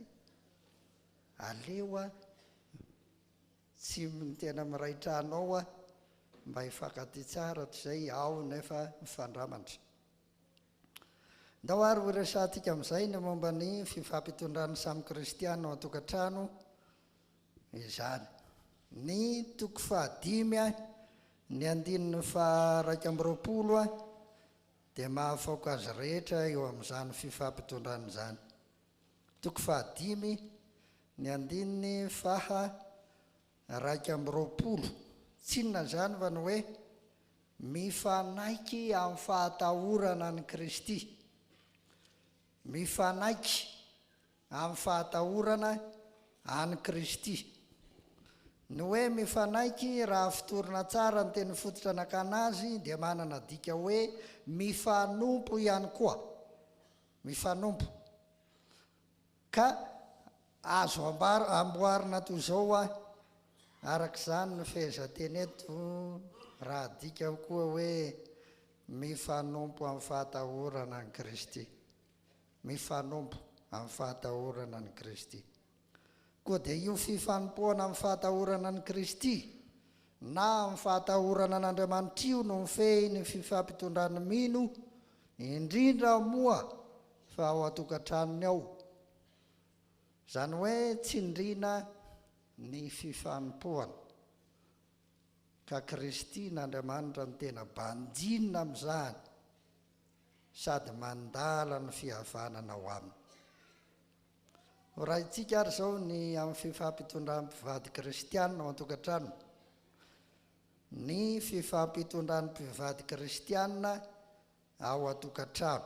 aleo tsy tena miraitranao mba hifankaty tsara to'izay ao nefa mifandramatra ndao ary ho resatika amin'izay ny momba ny fifampitondrany samy kristiana ao an-tokantrano izany ny toko 15 ny andininy 220 dia mahafaoka azy rehetra eo amin'izany fifampitondrany zany toko 15 ny andininy 220 tsinona zany fa ny hoe mifanaiky amin'ny fahatahorana ny Kristy mifanaiky amin'ny fahatahorana any Kristy ny hoe mifanaiky raha fitorina tsara ny teny fototra nakana azy dia manana dika hoe mifanompo ihany koa mifanompo ka azo amboarina toy izao araka izany ny fehezanteny eto raha dika koa hoe mifanompo amin'ny fahatahorana ny Kristy mifanompo amin'ny fahatahorana ny Kristy koa dia io fifanompoana amin'ny fahatahorana ny Kristy na mifahatahorana an'Andriamanitra io no mifehy ny fifampitondrany mino indrindra moa fa ao atokantranony ao, izany hoe tsindriana ny fifanompoana. Ka Kristy n'Andriamanitra no tena banjinina amin'izany sady mandala ny fihavanana ao aminy. Raha itsika ary izao ny amin'ny fifampitondran'ny mpivady kristianina ao an-tokantrano. Ny fifampitondran'ny mpivady kristianina ao an-tokantrano.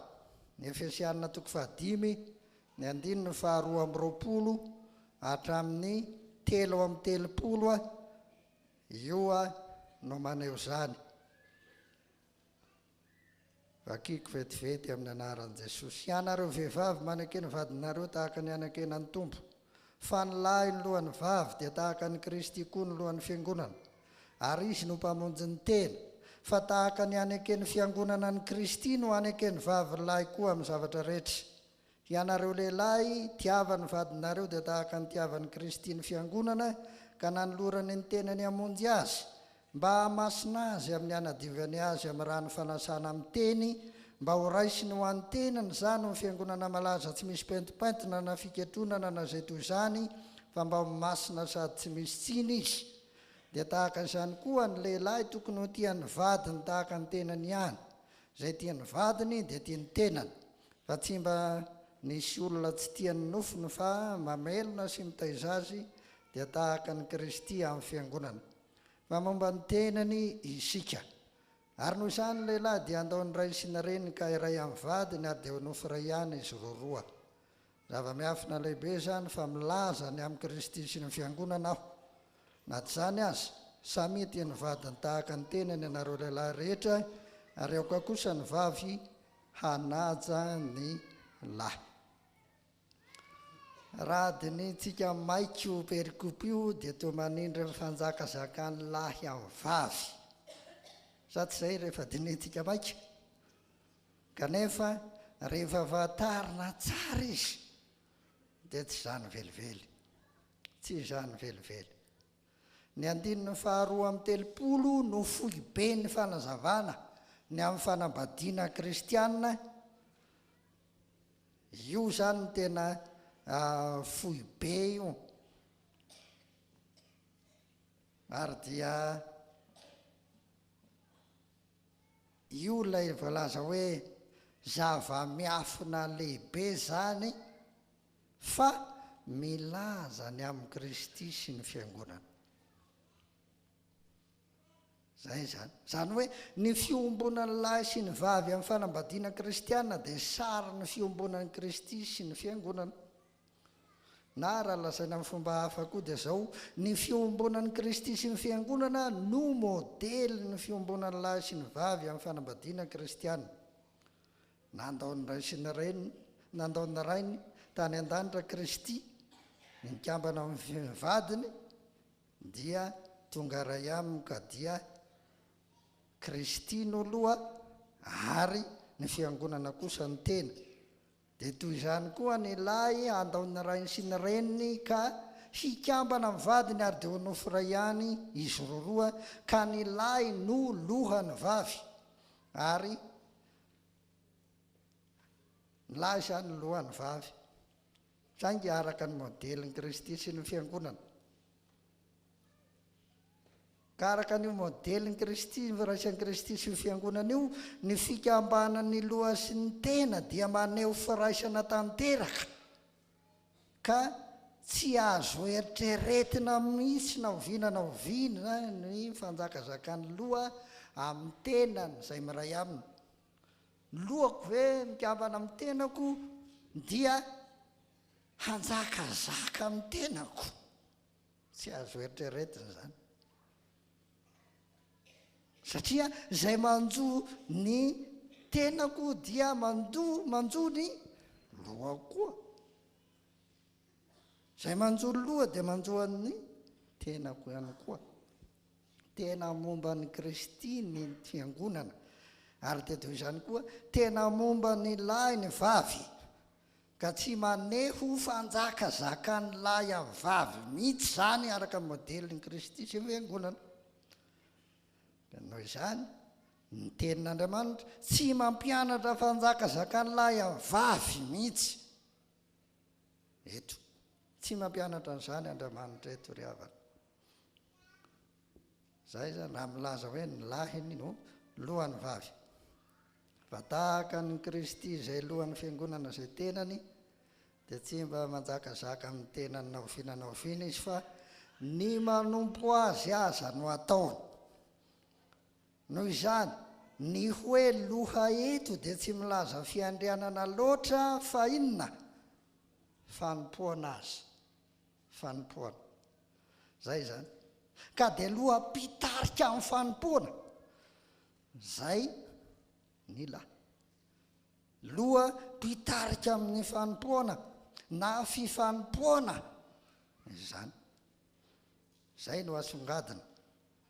Ny Efesianina 5:5, ny 2:20 hatramin'ny 3:30 io no maneho izany. Vakiko vetivety amin'ny anaran'i Jesosy. Ianareo vehivavy manakeny vadinareo tahaka ny anakenan'ny Tompo. Fa ny lahy ny lohan'ny vavy dia tahaka ny Kristy koa ny lohan'ny fiangonana, ary izy no mpamonjy ny tena. Fa tahaka ny anakeny fiangonana ny Kristy no anakeny vavy lahy koa amin'ny zavatra rehetra. Ianareo lehilahy, tiavany vadinareo dia tahaka ny tiavan'ny Kristy ny fiangonana, ka nanolorany ny tenany hamonjy azy, mba hamasina azy amin'ny hanadivany azy amin'ny rano fanasana amin'ny teny, mba ho raisiny ho an'ny tenany izany ny fiangonana malaza tsy misy pentipentina na fiketronana na izay toy izany, fa mba ho masina sady tsy misy tsiny izy. Dia tahaka izany koa ny lehilahy tokony ho tian'ny vadiny tahaka ny tenany ihany. Izay tian'ny vadiny dia tian'ny tenany, fa tsy mba nisy olona tsy tian'ny nofony fa mamelona sy mitaiza azy, dia tahaka ny Kristy amin'ny fiangonana. Fa momba ny tenany isika. Ary noho izany lehilahy dia andao ny ray sy ny reny ka iray amin'ny vadiny, ary dia ho nofy iray ihany izy roa. Zava-miafina lehibe izany fa milaza ny amin'ny Kristy sy ny fiangonana aho. Na tsy izany aza, samy tian'ny vadiny tahaka ny tenany ianareo lehilahy rehetra, ary aoka kosa ny vavy hanaja ny lahy. Raha diny tsika maiko perikopy io dia toa manindry ny fanjakazakan'ny lahy amin'ny vavy. Sa tsy izay rehefa dinitsika maika? Kanefa rehefa vatarina tsara izy dia tsy izany velively. Tsy izany velively. Ny 2:30 no fohy be ny fanazavana ny amin'ny fanambadiana kristianina. Io izany no tena fohy be io. Ary dia io ilay voalaza hoe zava-miafina lehibe izany, fa milaza ny amin'ny Kristy sy ny fiangonana. Zay zany. Zany hoe ny fiombonan'ny lahy sy ny vavy amin'ny fanambadiana kristianina dia sary ny fiombonan'ny Kristy sy ny fiangonana. Na raha lazaina amin'ny fomba hafa koa dia izao, ny fiombonan'ny Kristy sy ny fiangonana no modely ny fiombonan'ny lahy sy ny vavy amin'ny fanambadiana kristianina. Nandao ny ray sy ny reny, nandao ny rainy tany an-danitra Kristy, ny mikambana amin'ny vadiny, dia tonga ray aminy ka dia Kristy no loha, ary ny fiangonana kosa ny tena. Dia toy izany koa ny lahy andao ny rainy sy ny reniny ka hikambana amin'ny vadiny, ary dia ho nofy ray ihany izy roa, ka ny lahy no lohany vavy, ary ny lahy izany lohany vavy. Saingy araka ny modeliny Kristy sy ny fiangonana. Ka araka ny modeliny Kristy, firaisan'ny Kristy sy ny fiangonana io, ny fikambanan'ny loha sy ny tena dia maneho firaisana tanteraka, ka tsy azo eritreretina mihitsy na oviana na oviana ny fanjakazakan'ny loha amin'ny tenany izay miray aminy. Lohako hoe mikambana amin'ny tenako dia hanjakazaka amin'ny tenako. Tsy azo eritreretina izany. Satria izay manjo ny tenako dia manjo ny lohako koa. Izay manjo ny loha dia manjo ny tenako ihany koa. Tena momba ny Kristy ny fiangonana. Ary dia toy izany koa, tena momba ny lahy ny vavy, ka tsy maneho fanjakazakan'ny lahy amin'ny vavy mihitsy izany araka ny modeliny Kristy sy fiangonana. noho izany ny tenin'andriamanitra tsy mampianatra fanjakazakanylahy amin'ny vavy mihitsy eto, tsy mampianatra n'izany andriamanitra eto ry havana. Zay zany raha milaza hoe ny lahiny no lohan'ny vavy, fa tahaka ny Kristy izay lohan'ny fiangonana izay tenany dia tsy mba manjakazaka amin'ny tenany naovinanaoviana izy fa ny manompo azy aza no ataony. Noho izany ny hoe loha eto dia tsy milaza fiandrianana loatra fa inona? Fanompoana azy, fanompoana. Zay zany. Ka dia loha mpitarika amin'ny fanompoana, zay ny lahy. Loha mpitarika amin'ny fanompoana na fifanompoana izany. Zay no asongadina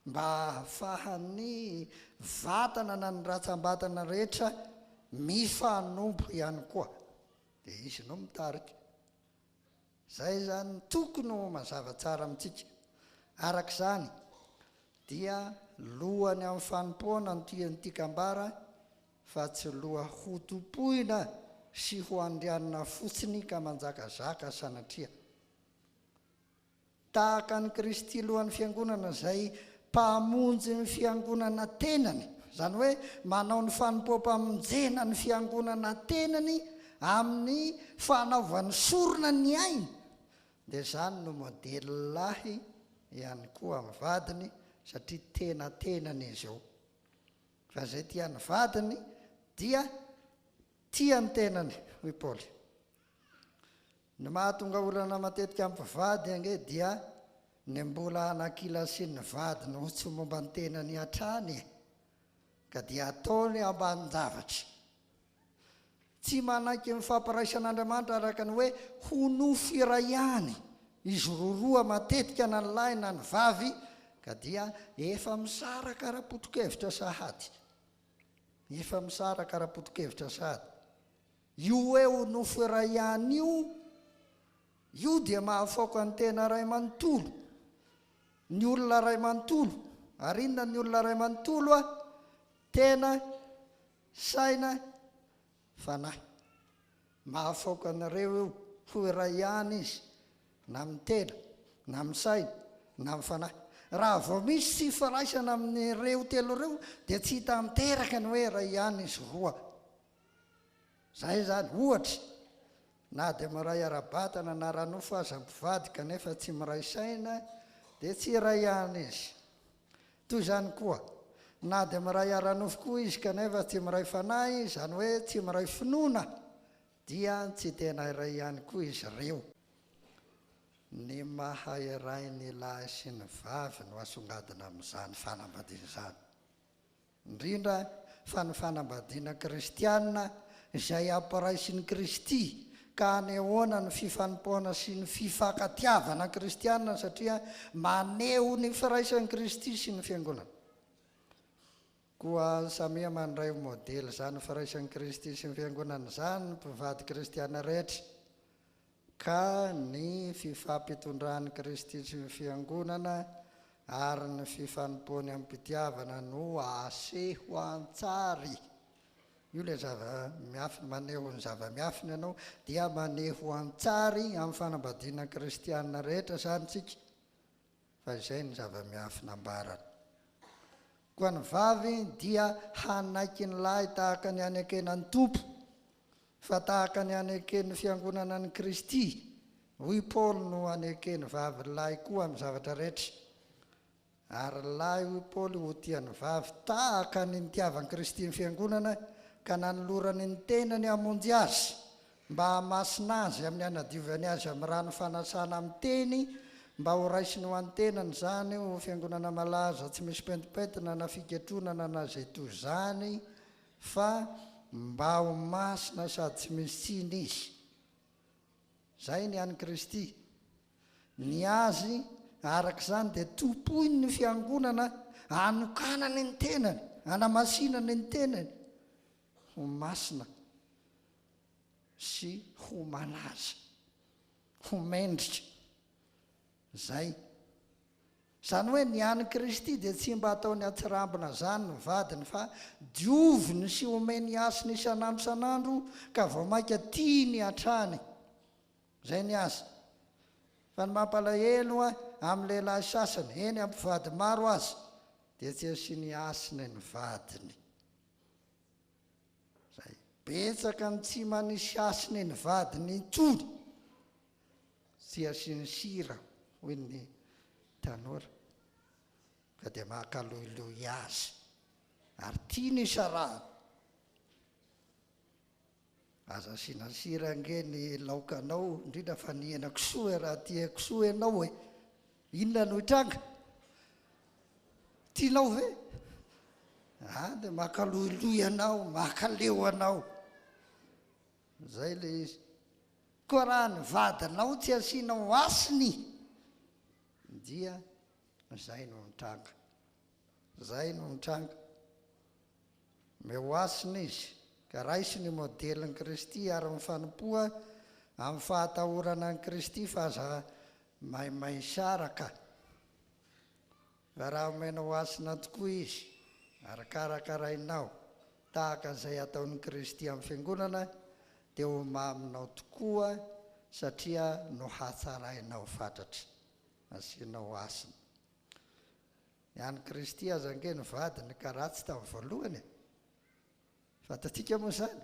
mba ahafahan'ny vatana na ny ratsambatana rehetra mifanompo ihany koa, dia izy no mitarika. Zay zany tokony ho mazava tsara amintsika. Araka izany dia lohany amin'ny fanompoana no tian'ny tikambara, fa tsy loha hotopoina sy ho andrianina fotsiny ka manjakazaka sanatria. Tahaka ny Kristy lohan'ny fiangonana izay mpamonjy ny fiangonana tenany, izany hoe manao ny fanompoam-pamonjena ny fiangonana tenany amin'ny fanaovany sorona ny ainy, dia izany no modely lahy ihany koa amin'ny vadiny, satria tena tenany izy eo. Fa izay tian'ny vadiny dia tiany tenany, hoy Paoly. Ny mahatonga olana matetika ampivady ange dia ny mbola anakila sy ny vadiny ho tsy momba ny tenany hatrany, ka dia ataony ambanin-javatra. Tsy manaiky ny fampiraisan'Andriamanitra araka ny hoe ho nofo iray ihany izy roroa matetika na ny lahy na ny vavy, ka dia efa misaraka ara-potokevitra sahady. Efa misaraka ara-potokevitra sahady. Io hoe ho nofo iray ihany io dia mahafaoka ny tena ray manontolo. Ny olona ray manontolo, ary inona ny olona ray manontolo a? Tena, saina, fanahy. Mahafaoka anareo io ho iray ihany izy, na amin'ny tena, na amin'ny saina, na amin'ny fanahy. Raha vao misy tsy firaisana amin'ireo telo ireo dia tsy hita miteraka ny hoe iray ihany izy roa. Zay zany ohatra, na dia miray ara-batana na ranofo aza mpivady kanefa tsy miray saina dia tsy iray ihany izy. Toy izany koa, na dia miray ara-nofo koa izy kanefa tsy miray fanahy, izany hoe tsy miray finoana, dia tsy tena iray ihany koa izy ireo. Ny maha iray ny lahy sy ny vavy no asongadina amin'izany fanambadiana izany. Indrindra fa ny fanambadiana kristianina izay ampiraisy ny Kristy, ka anehoana ny fifanompoana sy ny fifankatiavana kristianina, satria maneho ny firaisan'i Kristy sy ny fiangonana. Koa samia mandray modely izany firaisan'i Kristy sy ny fiangonana izany ny mpivady kristiana rehetra, ka ny fifampitondrany Kristy sy ny fiangonana ary ny fifanompoany amin'ny mpitiavana no aseho an-tsary. Io ilay zava-miafina, maneho ny zava-miafina ianao dia maneho an-tsary amin'ny fanambadiana kristianina rehetra zany tsika, fa izay ny zava-miafina ambarana. Koa ny vavy dia hanaiky ny lahy tahaka ny anekenan'ny tompo, fa tahaka ny aneken'ny fiangonana ny Kristy. Hoy Paoly no anekeny vavy lahy koa amin'ny zavatra rehetra. Ary lahy, hoy Paoly, ho tian'ny vavy tahaka ny nitiavan'i Kristy ny fiangonana, ka nanolorany ny tenany hamonjy azy mba hamasina azy amin'ny hanadiovany azy amin'ny rano fanasana amin'ny teny, mba ho raisiny ho an-tenany zany ho fiangonana malaza tsy misy pentimpentina na fiketronana na zay toy zany, fa mba ho masina sady tsy misy tsiny izy. Zay ny an'i Kristy. Ny azy araka izany dia topoiny ny fiangonana, hanokanany ny tenany, hanamasinany ny tenany, ho masina sy ho manaza, ho mendrika. Zay Izany hoe ny any Kristy dia tsy mba ataony atsirambina zany ny vadiny fa dioviny sy omeny asiny isan'andro isan'andro ka vao maika tia ny hatrany. Zay ny asa. Fa ny mampalahelo amin'ny lehilahy sasany eny ampivady maro azy dia tsy asiany asiny ny vadiny. Zay betsaka ny tsy manisy asiny ny vadiny intsony, tsy asiany sira hoy ny tanora, ka dia mahakaloiloy azy ary tiany isarahana. Aza asiana sira nge ny laokanao, indrindra fa ny hena-kisoa raha tia kisoa ianao inona no hitranga? Tianao ve? Dia mahakaloiloy anao, mahakaleo anao. Zay le izy. Koa raha ny vadinao tsy asianao asiny, dia zay no mitranga. Zay no mitranga. Meo asiny izy. Ka raisy ny modelin Kristy ary mifanompoa amin'ny fahatahorana ny Kristy fa aza maimay sara ka. Fa raha omenao asina tokoa izy, arakarakarainao tahaka izay ataon'ny Kristy amin'ny fiangonana, dia ho maminao tokoa satria no hatsarainao fatratra, asianao asina. Ny Kristy aza nge ny vadiny ka ratsy tamin'ny voalohany. Fatatsika moa zany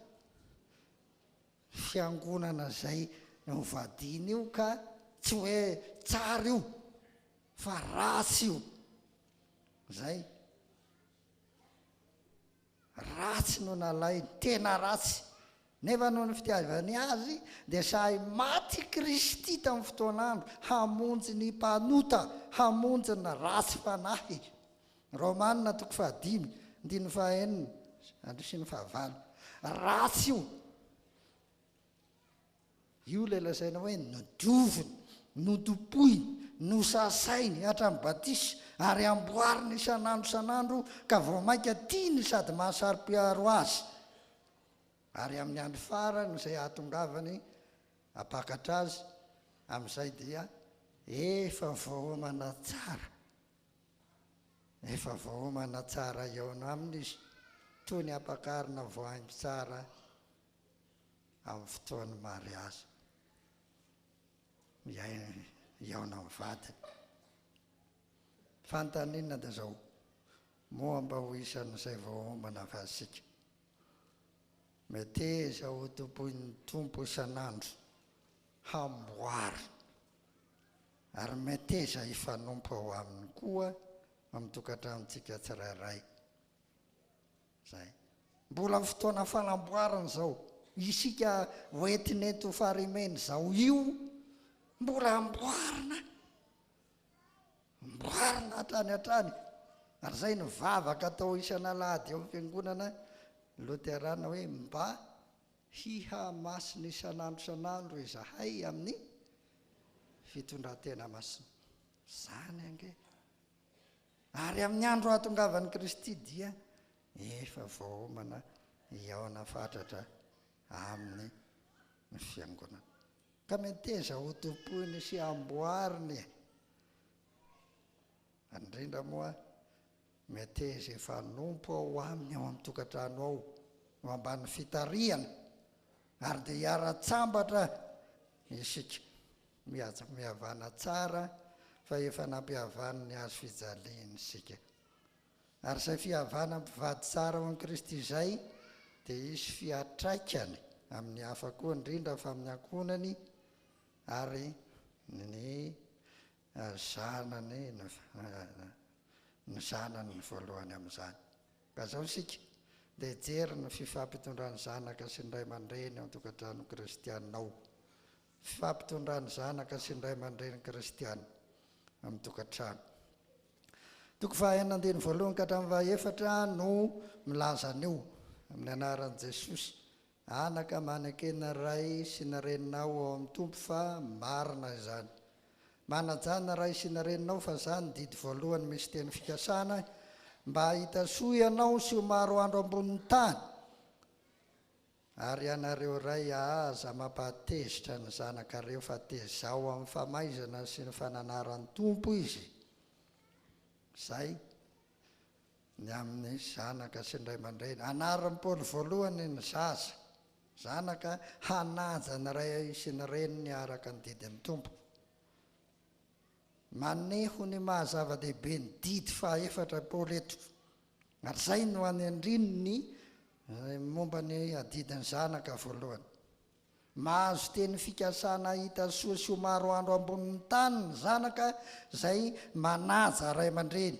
fiangonana zay no vadiny io ka tsy hoe tsara io fa ratsy io. Zay ratsy no nalainy, tena ratsy. Nefa noho ny fitiavany azy dia sahy maty Kristy tamin'ny fotoan'andro hamonjy ny mpanota, hamonjy ny ratsy fanahy. Romanina 5:5 sy ny 9. Ratsy io. Io le lazaina hoe nodioviny, notopoiny, nosasainy hatramin'ny batisy ary amboariny isan'andro isan'andro ka vao maika tiany sady mahasaro-piaro azy. Ary amin'ny andro farany izay ahatongavany apakatra azy, amin'izay dia efa voaomana tsara. Efa voaomana tsara eona aminy izy, toy ny ampakarina voahaingo tsara amin'ny fotoany mariazy. Iaona amin'ny vadiny. Fantaninana dia zao, moa mba ho isan'izay voaomana fa asika. Meteza ho tompoin'ny tompo isan'andro hamboary, ary meteza hifanompo ao aminy koa amin'ny tokantranontsika tsirairay. Zay. Mbola fotoana fanamboarana zao, isika hoentinety ho farimeny zao io, mbola amboarina hatrany. Ary zay ny vavaka atao isan'alahady eo amin'ny fiangonana Loterana hoe mba hihamasina isan'andro izahay amin'ny fitondrantena masina. Zany ange. Ary amin'ny andro ahatongavan'i Kristy dia efa voaomana iaona fatratra amin'ny fiangonana. Ka meteza ho tompoiny sy amboariny. Indrindra moa meteza efa nompo ao aminy ao amin'ny tokantrano ao, ho ambany fitariana, ary dia hiara-tsambatra isika mihavana tsara fa efa nampihavany ny azo fijaliany isika. Ary izay fihavana mpivady tsara ho an'i Kristy izay dia isy fiatraikany amin'ny hafa koa, indrindra fa amin'ny ankonany ary ny zanany ny zanany ny voalohany amin'izany. Ka zao isika dia jery ny fifampitondrany zanaka sy ny ray aman-dreny ao an-tokantrano kristianina. Fifampitondrany zanaka sy ny ray aman-dreny kristiana amin'ny tokantrano. Toko 4:1 ka hatramin'ny 4 no milaza an'io amin'ny anaran'i Jesosy. Anaka manekena ray sy ny reninao ao amin'ny tompo fa marina izany. Manajana ray sy ny reninao fa zany didy voalohany misy teny fikasana mba hita soa ianao sy ho maro andro ambonin'ny tany. Ary ianareo ray aza mampahatezitra ny zanakareo fa tezao amin'ny famaizana sy ny fananaran'ny tompo izy. zay ny amin'ny zanaka sy ndray aman-dreny. Anaran'ny Paoly voalohany ny zaza, zanaka hanaja ny ray sy ny reniny araka ny didin'ny tompo. Maneho ny mahazava-dehibe ny didy fahaefatra Paoly eto, ary zay no any andrininy momba ny adidiny zanaka voalohany. Mahazo teny fikasana hita soa sy maro andro ambonin'ny tany ny zanaka zay manaja ray aman-dreny.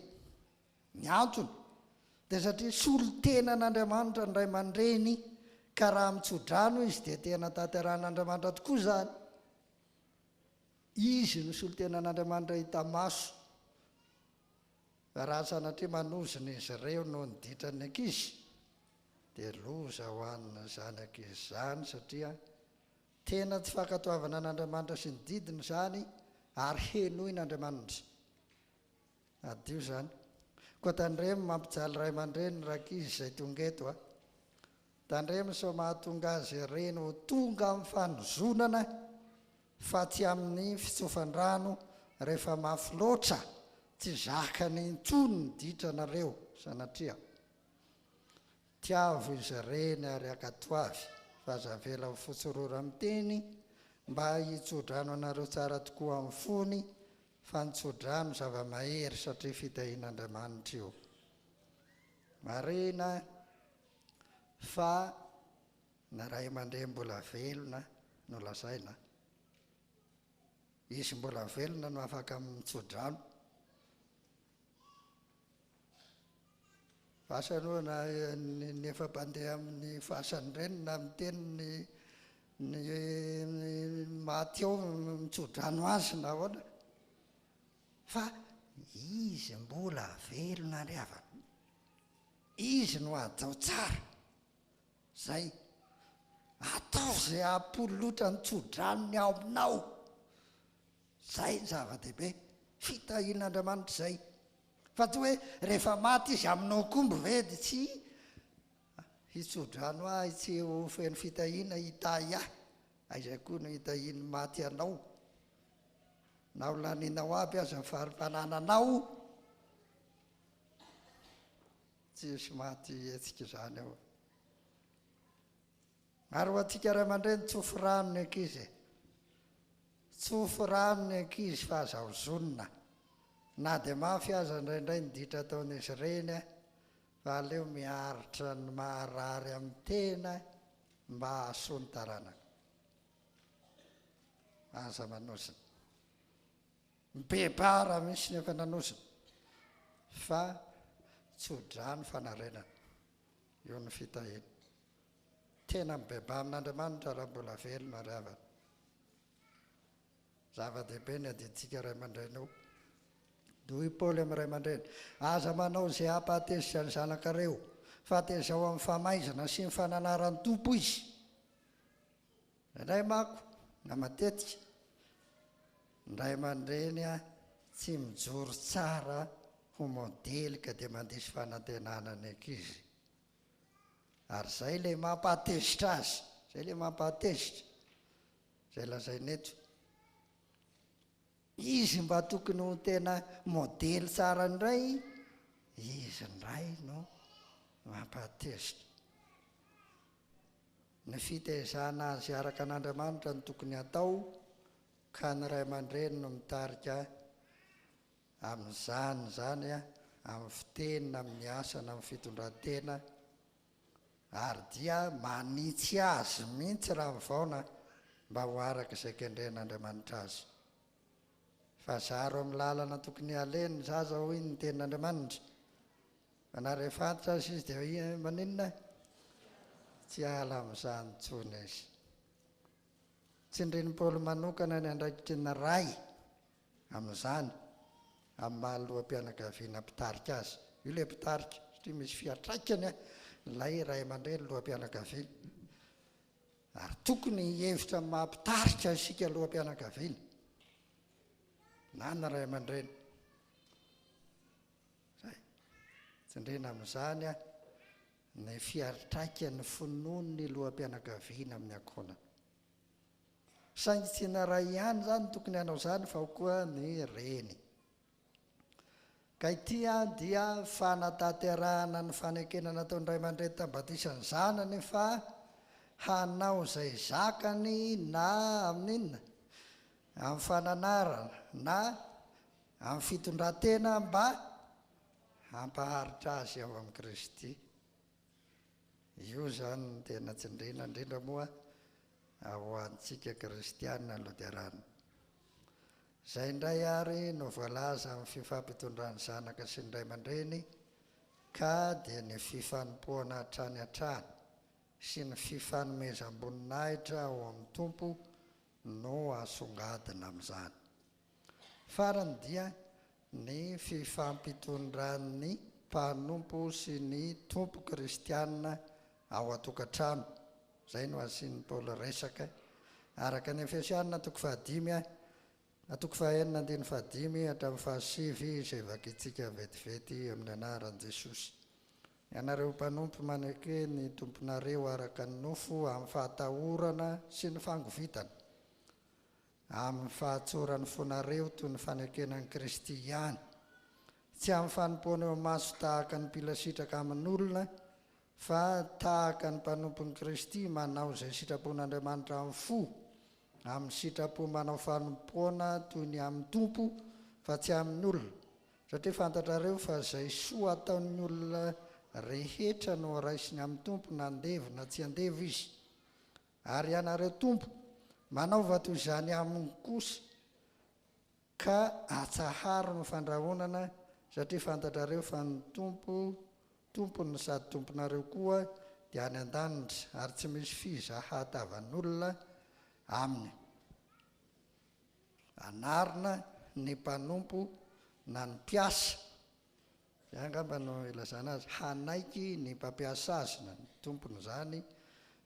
Ny antony dia satria solo-tena n'Andriamanitra ny ray aman-dreny, ka raha mitsodrano izy dia tena tanteran'Andriamanitra tokoa zany. Izy no solo-tena n'Andriamanitra hita maso. Raha sanatria manozona izy ireo no niditra ny ankizy, dia loza ho anina zany ankizy zany, satria tena tsy fankatoavana n'Andriamanitra sy ny didiny zany, ary henoin'Andriamanitra. Adio zany. Koa tandremo mampijaly ray aman-dreny ny rankizy izay tonga eto a. Tandremo sao mahatonga azy ireny ho tonga amin'ny fanozonana, fa tsy amin'ny fitsofan-drano rehefa mafy loatra, tsy zakany intsony ny ditranareo, sanatria tiavo izy ireny ary akatoavy, fa aza vela ho fotsorora amin'ny teny mba hitsodrano anareo tsara tokoa amin'ny fony, fa nitsodrano zava-mahery satria fitahian'Andriamanitra io. Marina fa na ray aman-dreny mbola velona no lazaina, izy mbola velona no afaka mitsodrano. Vasa aloha ny efa-mpandeha amin'ny fasany ireny na miteny ny maty eo mitsodrano azy na ahoana, fa izy mbola velona ry havana, izy no ajao tsara. Zay atao zay apolotra ny tsodranony ao aminao, zay zava-dehibe fitahian'Andriamanitra zay. Fa tsy hoe rehefa maty izy aminao kombo vedy tsy hitsodrano ahy, tsy ho feno fitahiana hitahy ahy, aizay koa no hitahiny maty anao, na ho laninao aby aza farim-panananao, tsisy maty hetsika zany ao. Ary ho antsika ray aman-dreny tsofo rano ny ankizy, tsofo rano ny ankizy fa aza ho zonona. Na dia mafy aza indraindray ny ditra ataon'izy ireny a, fa aleo miaritra ny maharary amin'ny tena mba hahasoa ny taranaka. Aza manozina. Mibebara misy nefa nanozina, fa tsodrano fanarenana. Io ny fitahiana. Tena mibeba amin'Andriamanitra raha mbola velona ry havana. Zava-dehibe ny adiditsika ray aman-dreny io. Doy Paoly amin'ny ray aman-dreny, aza manao izay hampahatezitra ny zanakareo, fa tezao amin'ny famaizana sy ny fananaran'ny tompo izy. Indray mako na matetika ny ray aman-dreny a tsy mijoro tsara ho modely ka dia mandisy fanantenana ny ankizy. Ary zay ilay mampahatezitra azy, zay ilay mampahatezitra, zay lazainy eto. Izy mba tokony ho tena modely tsara indray, izy indray no mampahatezitra. Ny fitaizana azy araka an'Andriamanitra no tokony atao, ka ny ray aman-dreny no mitarika amin'izany zany a, amin'ny fitenina, amin'ny asana, amin'ny fitondran-tena, ary dia manitsy azy mihitsy raha mivaona mba ho araka izay kendren'Andriamanitra azy. Fa zaro amin'ny lalana tokony aleny zaza hoy ny tenin'Andriamanitra. Fa na rehefa antitra azy izy dia maninona? Tsy ala amin'izany intsony izy. Tsindrin'i Paoly manokana ny andraikitry ny ray amin'izany, amin'ny maha-loam-pianakaviana mpitarika azy. Io ilay mpitarika, satria misy fiatraikany ilay ray aman-dreny loham-pianakaviana. Ary tokony hihevitra mampitarika isika loham-pianakaviana, na ny ray aman-dreny. Zay tsindrina amin'izany a ny fiatraikany finoany ny loham-pianakaviana amin'ny ankohonana. Saingy tsy ny ray ihany zany tokony hanao zany, fa ho koa ny reny. ka itya dia fanatanterahana ny fanekena nataony ray aman-dreny tambatisany zanany fa hanao izay zakany na amin'inona amin'ny fananarana na amin'ny fitondran-tena mba hampaharitra azy ao amin'ny Kristy. Io zany ny tena tsindrina indrindra moa ho antsika kristianina loterana. Izay indray ary no voalaza amin'ny fifampitondran'ny zanaka sy ny ray aman-dreny ka dia ny fifanompoana hatrany hatrany sy ny fifanomezam-boninahitra ao amin'ny tompo no asongadina amin'izany. Farany dia ny fifampitondran'ny mpanompo sy ny tompo kristianina ao an-tokantrano. Zay no asian'ny Paoly resaka araka ny Efesianina 5:5 hatramin'ny 7 izay vakitsika vetivety amin'ny anaran'i Jesosy. Ianareo mpanompo maneke ny tomponareo araka ny nofo amin'ny fahatahorana sy ny fangovitana, amin'ny fahatsoran'ny fonareo toy ny fanekenan'i Kristy ihany, tsy amin'ny fanompoana eo maso tahaka ny mpilasitraka amin'olona, fa tahaka ny mpanompon'i Kristy manao izay sitrapon'Andriamanitra amin'ny fo, amin'ny sitrapo manao fanompoana toy ny amin'ny tompo fa tsy amin'ny olona. Satria fantatrareo fa izay soa ataon'ny olona rehetra no raisiny amin'ny tompo na andevo na tsy andevo izy. Ary ianareo tompo manaova toy izany aminy kosa ka atsaharo ny fandrahonana, satria fantatrareo fa ny tompony sady tomponareo koa dia any an-danitra ary tsy misy fizahatavan'olona aminy. Anarina ny mpanompo na ny mpiasa, zay angamba no ilazana azy, hanaiky ny mpampiasa azy na ny tompony zany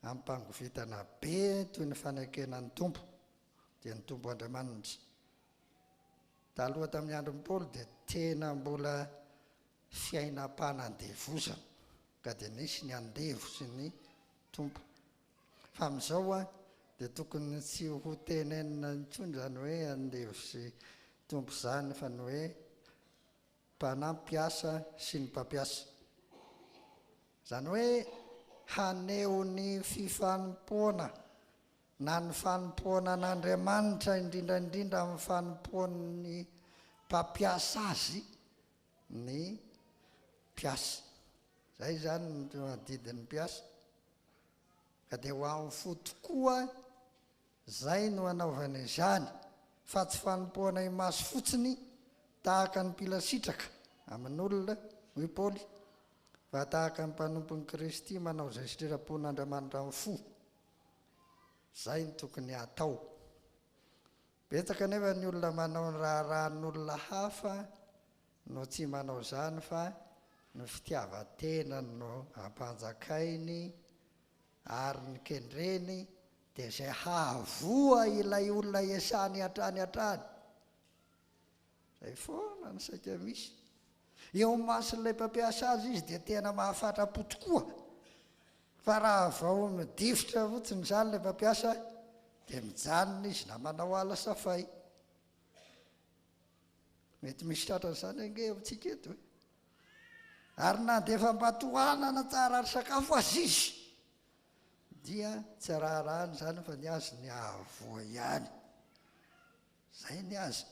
amin'ny mpangovitana be toy ny fanekenan'ny tompo dia ny tompo Andriamanitra. Taloha tamin'ny andron'ny Paoly dia tena mbola fiainam-panandevozana ka dia nisy ny andevo sy ny tompo. Fa amin'izao dia tokony tsy ho tenenina intsony zany hoe andevo sy tompo zany, fa ny hoe mpanampiasa sy ny mpampiasa. Zany hoe haneo ny fifanompoana na ny fanompoana an'Andriamanitra indrindraindrindra amin'ny fanompoan'ny mpampiasa azy ny mpiasa. Zay zany no adidin'ny mpiasa ka dia ho amin'ny fo tokoa zay no anaovana izany, fa tsy fanompoana imaso fotsiny tahaka ny mpilasitraka amin'olona hoy Paoly, fa tahaka ny mpanompon'i Kristy manao izay sitrapon'Andriamanitra amin'ny fo. Zay no tokony atao. Betsaka nefa ny olona manao ny raharan'olona hafa no tsy manao zany, fa ny fitiavan-tenany no ampanjakainy ary ny kendreny dia izay hahavoa ilay olona iasany hatrany. Zay foana ny saika misy. Eo mason'ilay mpampiasa azy izy dia tena mahafatra-po tokoa, fa raha vao midifotra fotsiny zany ilay mpampiasa dia mijanona izy na manao ala safay. Mety misy tratrany zany ange amintsika eto. Ary na dia efa mbatohanana tsara ary sakafo azy izy dia tsy raharahany zany fa ny azy ny ahavoa ihany. Zay ny azy.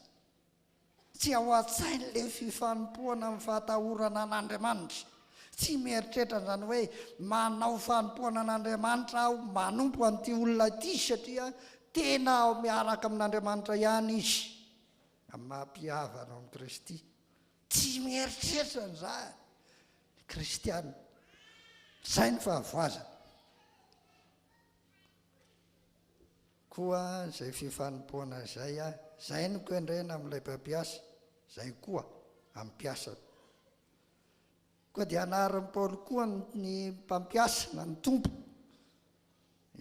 Tsy ao an-tsainy ilay fifanompoana amin'ny fahatahorana an'Andriamanitra. Tsy mieritreritra zany hoe manao fanompoana an'Andriamanitra aho, manompo an'ity olona ity satria tena miaraka amin'Andriamanitra ihany izy amin'ny mahampihavana amin'ny Kristy. Tsy mieritreritra n'izany kristianina. Zay ny fahavoazana. Koa zay fifanompoana zay zay no kendrena amin'ilay mpampiasa, zay koa amin'ny mpiasany. Koa dia anaran'i Paoly koa ny mpampiasa na ny tompo.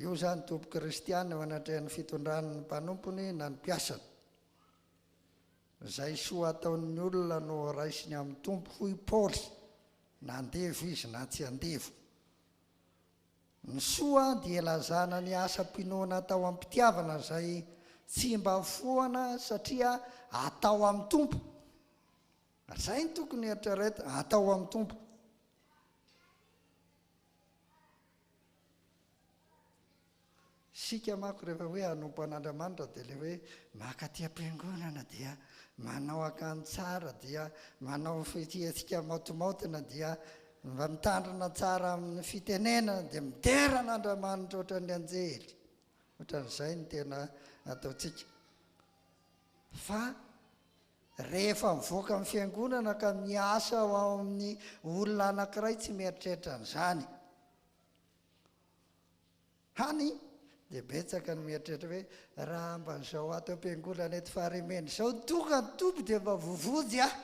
Io zany tompo kristianina ho anatrehan'ny fitondran'ny mpanompony na ny mpiasany. Zay soa ataon'ny olona no raisiny amin'ny tompo hoy Paoly, na andevo izy na tsy andevo. Ny soa dia ilazana ny asa-pinoana atao amin'ny mpitiavana izay tsy mba foana satria atao amin'ny tompo. ary zay ny tokony eritreretra atao amin'ny tompo. Sika manko rehefa hoe hanompo an'Andriamanitra dia le hoe makaty am-piangonana dia manao akanjo tsara, dia manao fitiatsika maotomaotina, dia mba mitandrina tsara amin'ny fitenenana, dia miterana Andriamanitra ohatran'ny anjely. Ohatran'izay ny tena ataontsika. Fa rehefa mivoaka amin'ny fiangonana ka miasa ao amin'ny olona anankiray tsy mieritreritra an'izany. Hany dia betsaka ny mieritreritra hoe raha mba izao ato am-piangonana eto faharimena izao tonga ny tompo dia mba vovojy aho.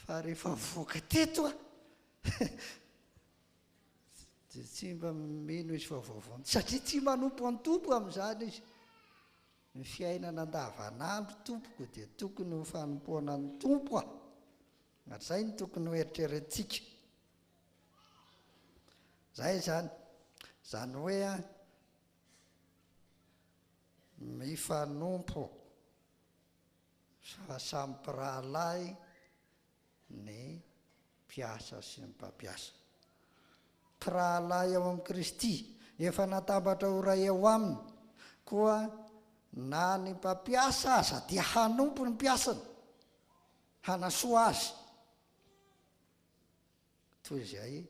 Fa rehefa mivoaka teto a dia tsy mba mino izy fa vovony, satria tsy manompo any tompo amin'izany izy. Ny fiainana andavanandro tompoko dia tokony ho fanompoana ny tompo a. Ary zay ny tokony ho eritreretintsika. Zay zany, zany hoe a mifanompo fa samy mpirahalahy ny mpiasa sy ny mpampiasa. Mpirahalahy ao amin'ny Kristy efa natambatra ho ray eo aminy, koa na ny mpampiasa aza dia hanompo ny mpiasany, hanasoa azy toy izay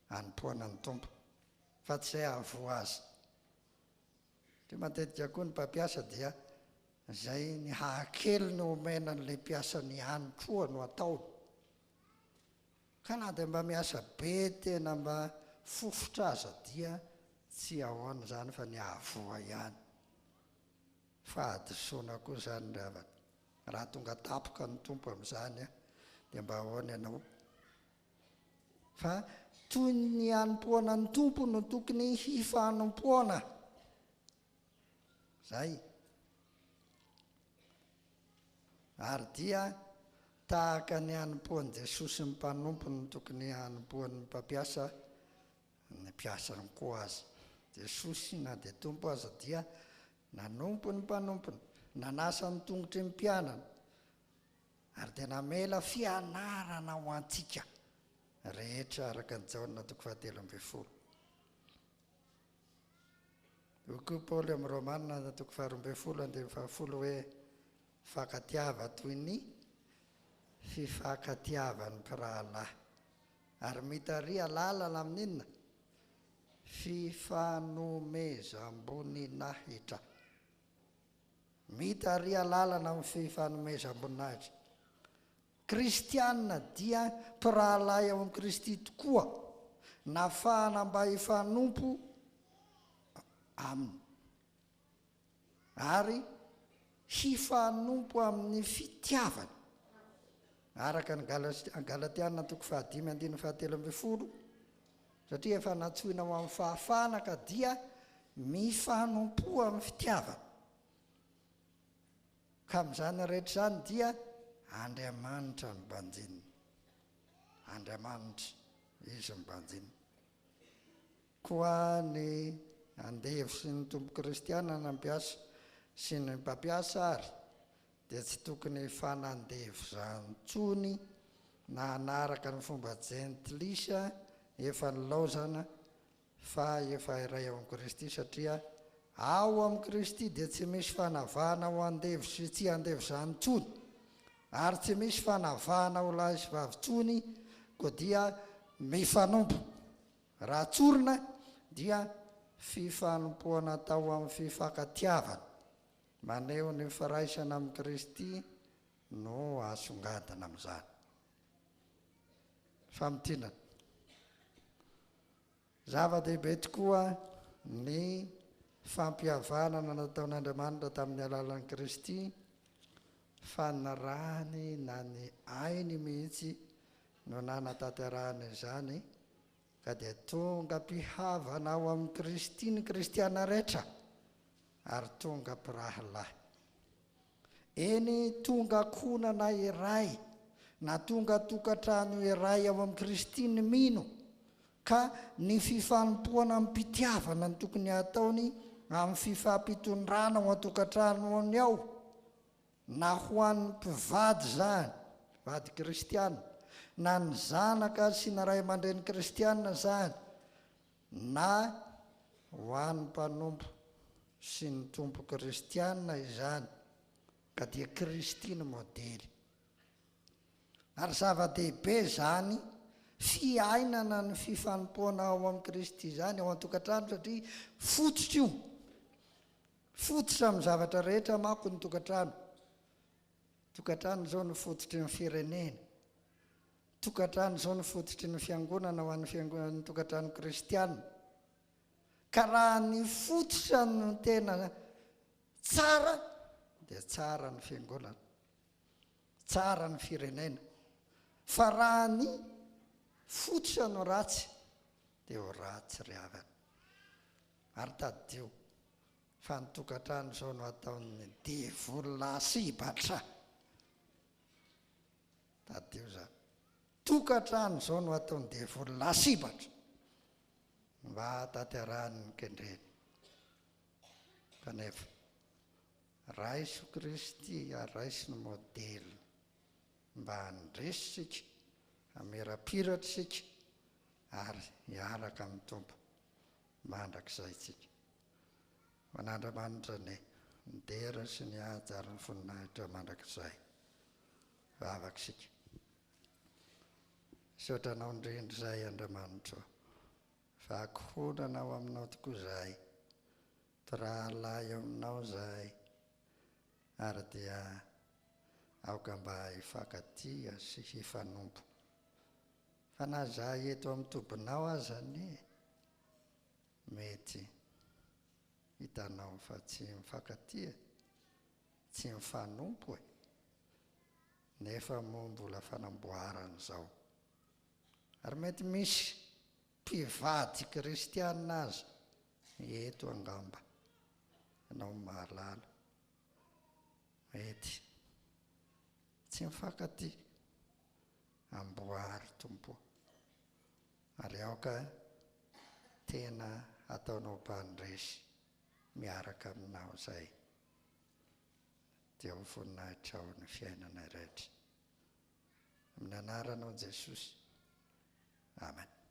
hanompoana ny tompo, fa tsy izay hahavoa azy. Dia matetika koa ny mpampiasa dia izay ny hahakely ny omena n'ilay mpiasany ihany koa no ataony. Ka na dia mba miasa be tena mba fofotra aza dia tsy ahoana izany fa ny hahavoa ihany. Fahadisoana koa izany ny ravana. Raha tonga tapoka ny tompo amin'izany a dia mba ahoana ianao. Fa toy ny hanompoana ny tompo no tokony hifanompoana. Zay. Ary dia tahaka ny hanompoan'i Jesosy ny mpanompo no tokony hanompoan'ny mpampiasa ny mpiasany koa azy. Jesosy na dia tompo aza dia nanompo ny mpanompony, nanasa ny tongotry ny mpianana, ary dia namela fianarana ho antsika rehetra araka ny Jaona 4:12. Io koa Paoly amin'ny Romanina 12:12 hoe fakatiava toy ny fifakatiavan'ny mpirahalahy, ary mitaria lalana amin'inona? Fifanomezam-boninahitra. Mitaria lalana amin'ny fifanomezam-boninahitra. Kristianina dia mpirahalahy ao amin'ny Kristy tokoa, nafahana mba hifanompo aminy, ary hifanompo amin'ny fitiavana. Araka ny Galatiana 5:5-7, satria efa natsoina ho amin'ny fahafahana ka dia mifanompo amin'ny fitiavana. Ka amin'izany rehetra zany dia Andriamanitra ny banjinina. Andriamanitra izy ny banjinina. Koa ny andevy sy ny tompo kristiana na mpiasa sy ny mpampiasa ary dia tsy tokony fanandevy zany tsony na hanaraka ny fomba jentilisa efa nilaozana fa efa iray ao amin'ny Kristy, satria ao amin'ny Kristy dia tsy misy fanavahana ho andevy sy tsy andevy zany tsony, ary tsy misy fanavahana ho lahy sy vavy tsony, koa dia mifanompo. Raha tsorina dia fifanompoana tao amin'ny fifakatiavana, maneho ny firaisana amin'ny Kristy no asongadina amin'izany. Famotinana. Zava-dehibe tokoa ny fampihavanana nataon'Andriamanitra tamin'ny alalan'i Kristy, fa ny rany na ny ainy mihitsy no nanatanterahana izany, ka dia tonga mpihavana ao amin'ny Kristy ny kristiana rehetra, ary tonga mpirahalahy. Eny tonga konana iray na tonga tokantrano iray ao amin'ny Kristy ny mino, ka ny fifanompoana amin'ny mpitiavana ny tokony ataony amin'ny fifampitondrana ao an-tokantrano ao. na ho an'ny mpivady zany vady kristiana na ny zanaka sy na ray aman-dreny kristiana zany na ho an'ny mpanompo sy ny tompo kristiana izany ka dia Kristy ny modely. Ary zava-dehibe zany fiainana ny fifanompoana ao amin'ny Kristy zany ao an-tokantrano satria fototra io, fototra amin'ny zavatra rehetra manko ny tokantrano. Tokantrano zao ny fototry ny firenena, tokantrano zao ny fototry ny fiangonana ho an'ny fiangonana tokantrano kristiana. Ka raha ny fototra no tena tsara dia tsara ny fiangonana, tsara ny firenena. Fa raha ny fototra no ratsy dia ho ratsy ry havana. Ary taddio fa ny tokantrano zao no ataon'ny devolasibatra. Taddio zany, tokantrano zao no ataon'ny devolasibatra mba hatanterahany ny kendreny. Kanefa raiso Kristy ary raiso ny modely mba handresitsika, hamerapiratsika ary hiaraka amin'ny tompo mandrakizay tsika. Manandramanitra ny dera sy ny haja ary ny voninahitra mandrakizay vavaksika. Saotranao indrindra izay Andriamanitra, fa akohonana ao aminao tokoa izahay, mpirahalahy aminao izahay, ary dia aoka mba hifankatia sy hifanompo. Fa na izahay eto amin'ny tobinao azany mety hitanao fa tsy mifankatia, tsy mifanompo nefa moa mbola fanamboarana izao. Ary mety misy mpivady kristiana aza eto angamba, ianao mahalala, mety tsy mifankatia, amboary tompo. Ary aoka tena ataonao mpandresy miaraka aminao izay, dia ho voninahitra ao ny fiainana rehetra. Amin'ny anaranao Jesosy. Amen.